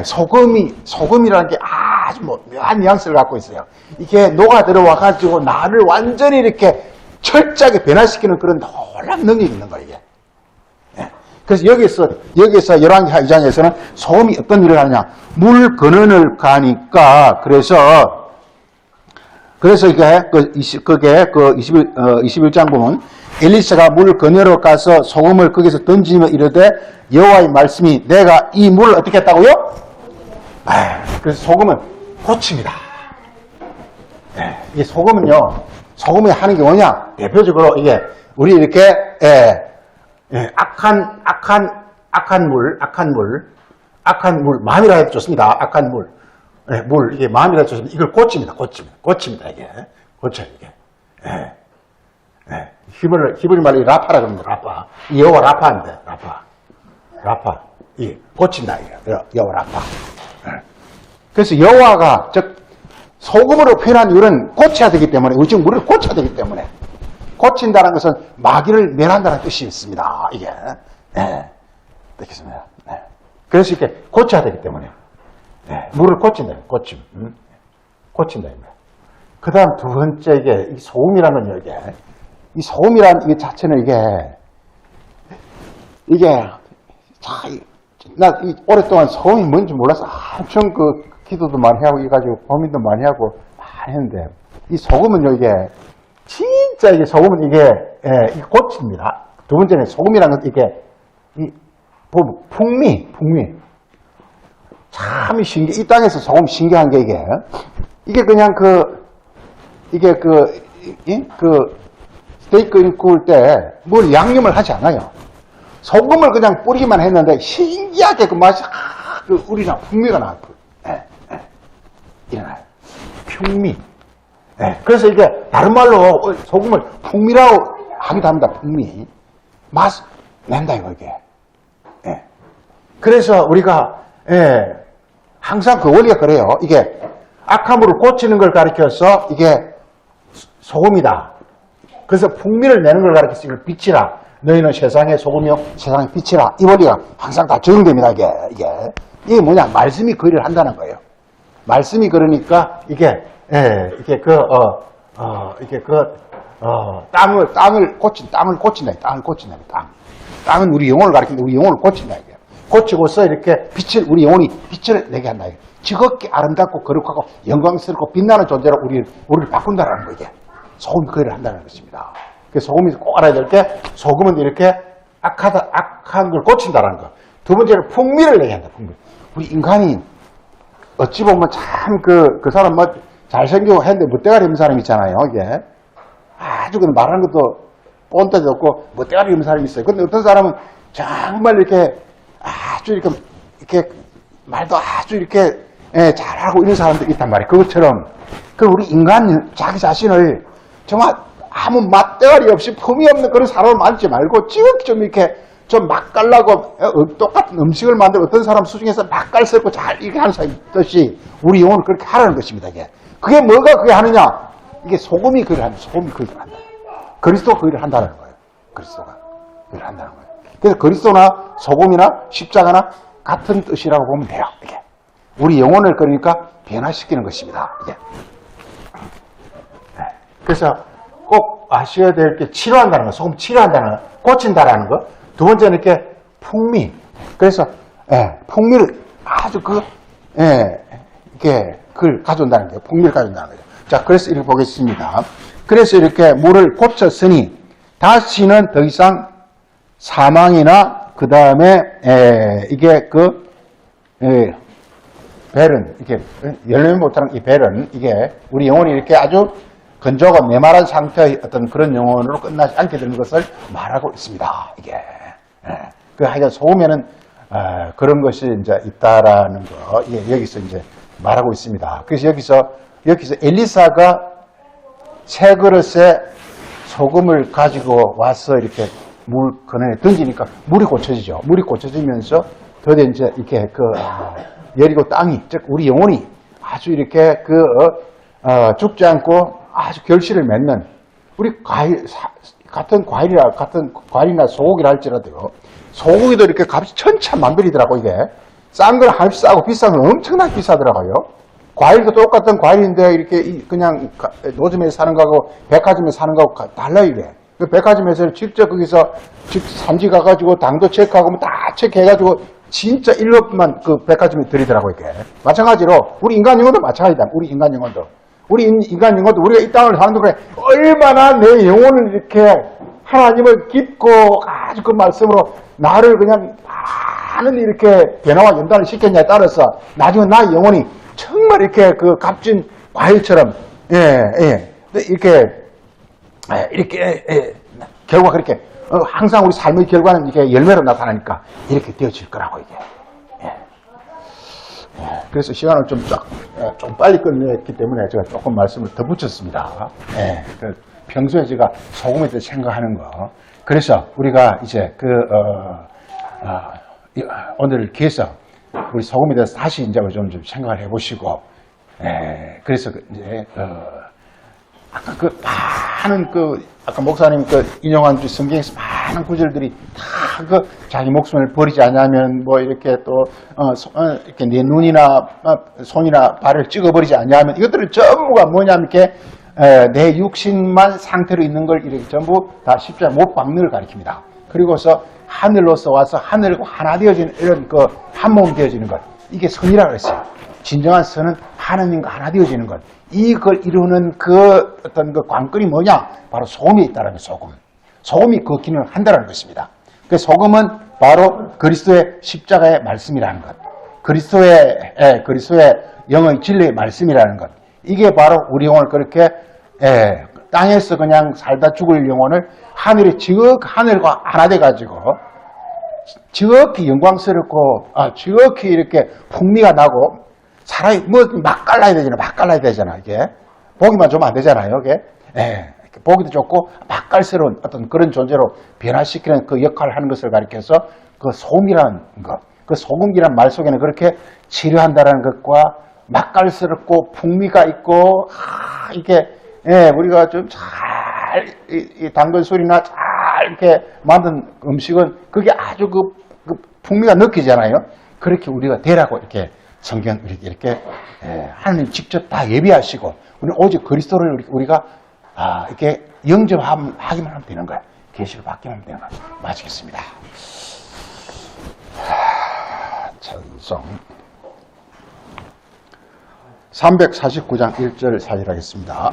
소금이라는 게 아주 묘한 뉘앙스를 갖고 있어요. 이게 녹아 들어와가지고 나를 완전히 이렇게 철저하게 변화시키는 그런 놀라운 능력이 있는 거예요. 이게. 그래서 여기서 열왕기 2장에서는 소금이 어떤 일을 하느냐? 물 근원을 가니까 그래서 이게 그게 21장 보면 엘리사가 물 근원으로 가서 소금을 거기서 던지며 이르되 여호와의 말씀이 내가 이 물을 어떻게 했다고요? 그래서 소금은 고칩니다. 이게 소금이 하는 게 뭐냐? 대표적으로 이게 우리 이렇게 악한 물 마음이라 해도 좋습니다. 악한 물 이게 마음이라 해도 좋습니다. 이걸 고칩니다. 이게 고쳐요 이게. 히브리 말로 라파라 그럽니다. 라파. 여호와 라파인데 라파. 이게 고친다 이게 여호와 라파. 그래서 여호와가 즉 소금으로 표현한 이유는 고쳐야 되기 때문에 우리 지금 우리를 고쳐야 되기 때문에 고친다는 것은 마귀를 멸한다는 뜻이 있습니다. 이게 듣겠습니다. 그래서 이렇게 고쳐야 되기 때문에 물을 고친다. 고친다. 그 다음 두 번째 이게 이 소금이라는 건요. 이 소금이라는 이 자체는 나 오랫동안 소금이 뭔지 몰라서 엄청 기도도 많이 하고 이가지고 고민도 많이 하고 많이 했는데 이 소금은요 이게 진짜 이게 소금은 이게 꽃입니다. 두 번째는 소금이라는 것도 이게 풍미. 참 신기. 이 땅에서 소금 신기한 게 이게 그냥 스테이크 구울 때 뭘 양념을 하지 않아요. 소금을 그냥 뿌리기만 했는데 신기하게 그 맛이 우리나라 풍미가 나와요. 일어나요. 풍미. 그래서 이게 다른 말로 소금을 풍미라고 하기도 합니다. 풍미. 맛 낸다 이게. 그래서 우리가 항상 그 원리가 그래요. 이게 악함으로 고치는 걸 가리켜서 이게 소금이다. 그래서 풍미를 내는 걸 가리켜서 이걸 빛이라. 너희는 세상의 소금이요 세상의 빛이라. 이 원리가 항상 다 적용됩니다. 이게 뭐냐? 말씀이 그 일을 한다는 거예요. 말씀이 그러니까 땅을 고친다. 땅은 우리 영혼을 가리키는데 우리 영혼을 고친다. 고치고서 이렇게 우리 영혼이 빛을 내게 한다. 지극히 아름답고 거룩하고 영광스럽고 빛나는 존재로 우리를 바꾼다라는 거, 이게. 소금이 그 일을 한다는 것입니다. 그래서 소금이 꼭 알아야 될 게, 소금은 이렇게 악한 걸 고친다라는 거. 두 번째는 풍미를 내게 한다, 풍미. 우리 인간이 어찌 보면 참 그 사람 잘생기고 했는데 멋대가리 있는 사람 있잖아요, 이게. 아주 말하는 것도 본때도 없고 멋대가리 있는 사람이 있어요. 근데 어떤 사람은 정말 이렇게 아주 이렇게 말도 아주 이렇게 잘하고 이런 사람들이 있단 말이에요. 그것처럼 우리 인간 자기 자신을 정말 아무 맛대가리 없이 품이 없는 그런 사람을 만들지 말고 지극히 좀 이렇게 좀 맛깔나고 똑같은 음식을 만들어 어떤 사람 수중에서 맛깔스럽고 잘 이렇게 하는 사람이 있듯이 우리 영혼을 그렇게 하라는 것입니다. 그게 뭐가 그게 하느냐? 이게 소금이 그 일을 한다. 소금이 그 일을 한다. 그리스도가 그 일을 한다는 거예요. 그리스도가 그 일을 한다는 거예요. 그래서 그리스도나 소금이나 십자가나 같은 뜻이라고 보면 돼요. 이게 우리 영혼을 그러니까 변화시키는 것입니다. 이게. 그래서 꼭 아셔야 될 게 치료한다는 거, 소금 치료한다는 거, 고친다라는 거. 두 번째는 이렇게 풍미. 그래서 풍미를 아주 이렇게 그걸 가져온다는 거예요. 풍미를 가져온다는 거예요. 자, 그래서 이렇게 보겠습니다. 그래서 이렇게 물을 고쳤으니 다시는 더 이상 사망이나 그 다음에 이게 벨은 이게 열매 못하는 이 벨은 이게 우리 영혼이 이렇게 아주 건조하고 메마른 상태의 어떤 그런 영혼으로 끝나지 않게 되는 것을 말하고 있습니다. 이게 하여간 소금에는 그런 것이 이제 있다라는 거 여기서 이제 말하고 있습니다. 그래서 여기서 엘리사가 새 그릇에 소금을 가지고 와서 이렇게 물 건에 던지니까 물이 고쳐지죠. 물이 고쳐지면서 더디 이제 이렇게 여리고 땅이, 즉 우리 영혼이 아주 이렇게 죽지 않고 아주 결실을 맺는 우리 같은 과일이나 소고기라 할지라도 소고기도 이렇게 값이 천차만별이더라고. 이게 싼 건 한없이 싸고 비싼 건 엄청나게 비싸더라고요. 과일도 똑같은 과일인데 이렇게 그냥 노점에서 사는 거하고 백화점에서 사는 거하고 달라요. 이게 백화점에서 직접 거기서 산지 가가지고 당도 체크하고 다 체크해가지고 진짜 1억만 그 백화점에 들이더라고요. 이게 마찬가지로 우리 인간 영혼도 마찬가지다. 우리 인간 영혼도 우리가 이 땅을 사는 동안에 얼마나 내 영혼을 이렇게 하나님을 깊고 아주 그 말씀으로 나를 그냥 많은 이렇게 변화와 연단을 시켰냐에 따라서 나중에 나의 영혼이 정말 이렇게 값진 과일처럼 이렇게 결과 그렇게 항상 우리 삶의 결과는 이게 열매로 나타나니까 이렇게 되어질 거라고 이게. 그래서 시간을 좀 빨리 끝냈기 때문에 제가 조금 말씀을 더 붙였습니다. 평소에 제가 소금에 대해서 생각하는 거. 그래서 우리가 이제 오늘 기회서 우리 소금에 대해서 다시 이제 좀 생각을 해보시고, 그래서 이제 아까 많은 아까 목사님 인용한 성경에서 많은 구절들이 다 자기 목숨을 버리지 않으면 뭐 이렇게 또 이렇게 내 눈이나 손이나 발을 찍어버리지 않으면 이것들은 전부가 뭐냐면 이렇게 내 육신만 상태로 있는 걸 이렇게 전부 다 십자가에 못 박는 걸 가리킵니다. 그리고서 하늘로서 와서 하늘과 하나 되어지는 이런 한 몸 되어지는 것, 이게 선이라고 했어요. 진정한 선은 하나님과 하나 되어지는 것. 이걸 이루는 그 어떤 그 관건이 뭐냐? 바로 소금이 있다라는 소금. 소금이 그 기능을 한다는 것입니다. 그 소금은 바로 그리스도의 십자가의 말씀이라는 것. 그리스도의 영의 진리의 말씀이라는 것. 이게 바로 우리 영혼을 그렇게 땅에서 그냥 살다 죽을 영혼을 하늘에 하늘과 하나 돼가지고 지극히 영광스럽고 지극히 이렇게 풍미가 나고 사람이 뭐 막 갈라야 되잖아. 이게 보기만 좋으면 안 되잖아요. 이게 보기도 좋고 맛깔스러운 어떤 그런 존재로 변화시키는 그 역할을 하는 것을 가리켜서 그 소금이라는 것, 그 소금이라는 말 속에는 그렇게 치료한다라는 것과 맛깔스럽고 풍미가 있고 이게 우리가 좀 잘 당근 술이나 잘 이렇게 만든 음식은 그게 아주 그 풍미가 느끼잖아요. 그렇게 우리가 되라고 이렇게 성경 이렇게 하나님 직접 다 예비하시고 우리 오직 그리스도를 우리가 이렇게 영접하기만 하면 되는 거야. 계시를 받기만 하면 되는 거야. 마치겠습니다. 찬송 349장 1절 사일하겠습니다.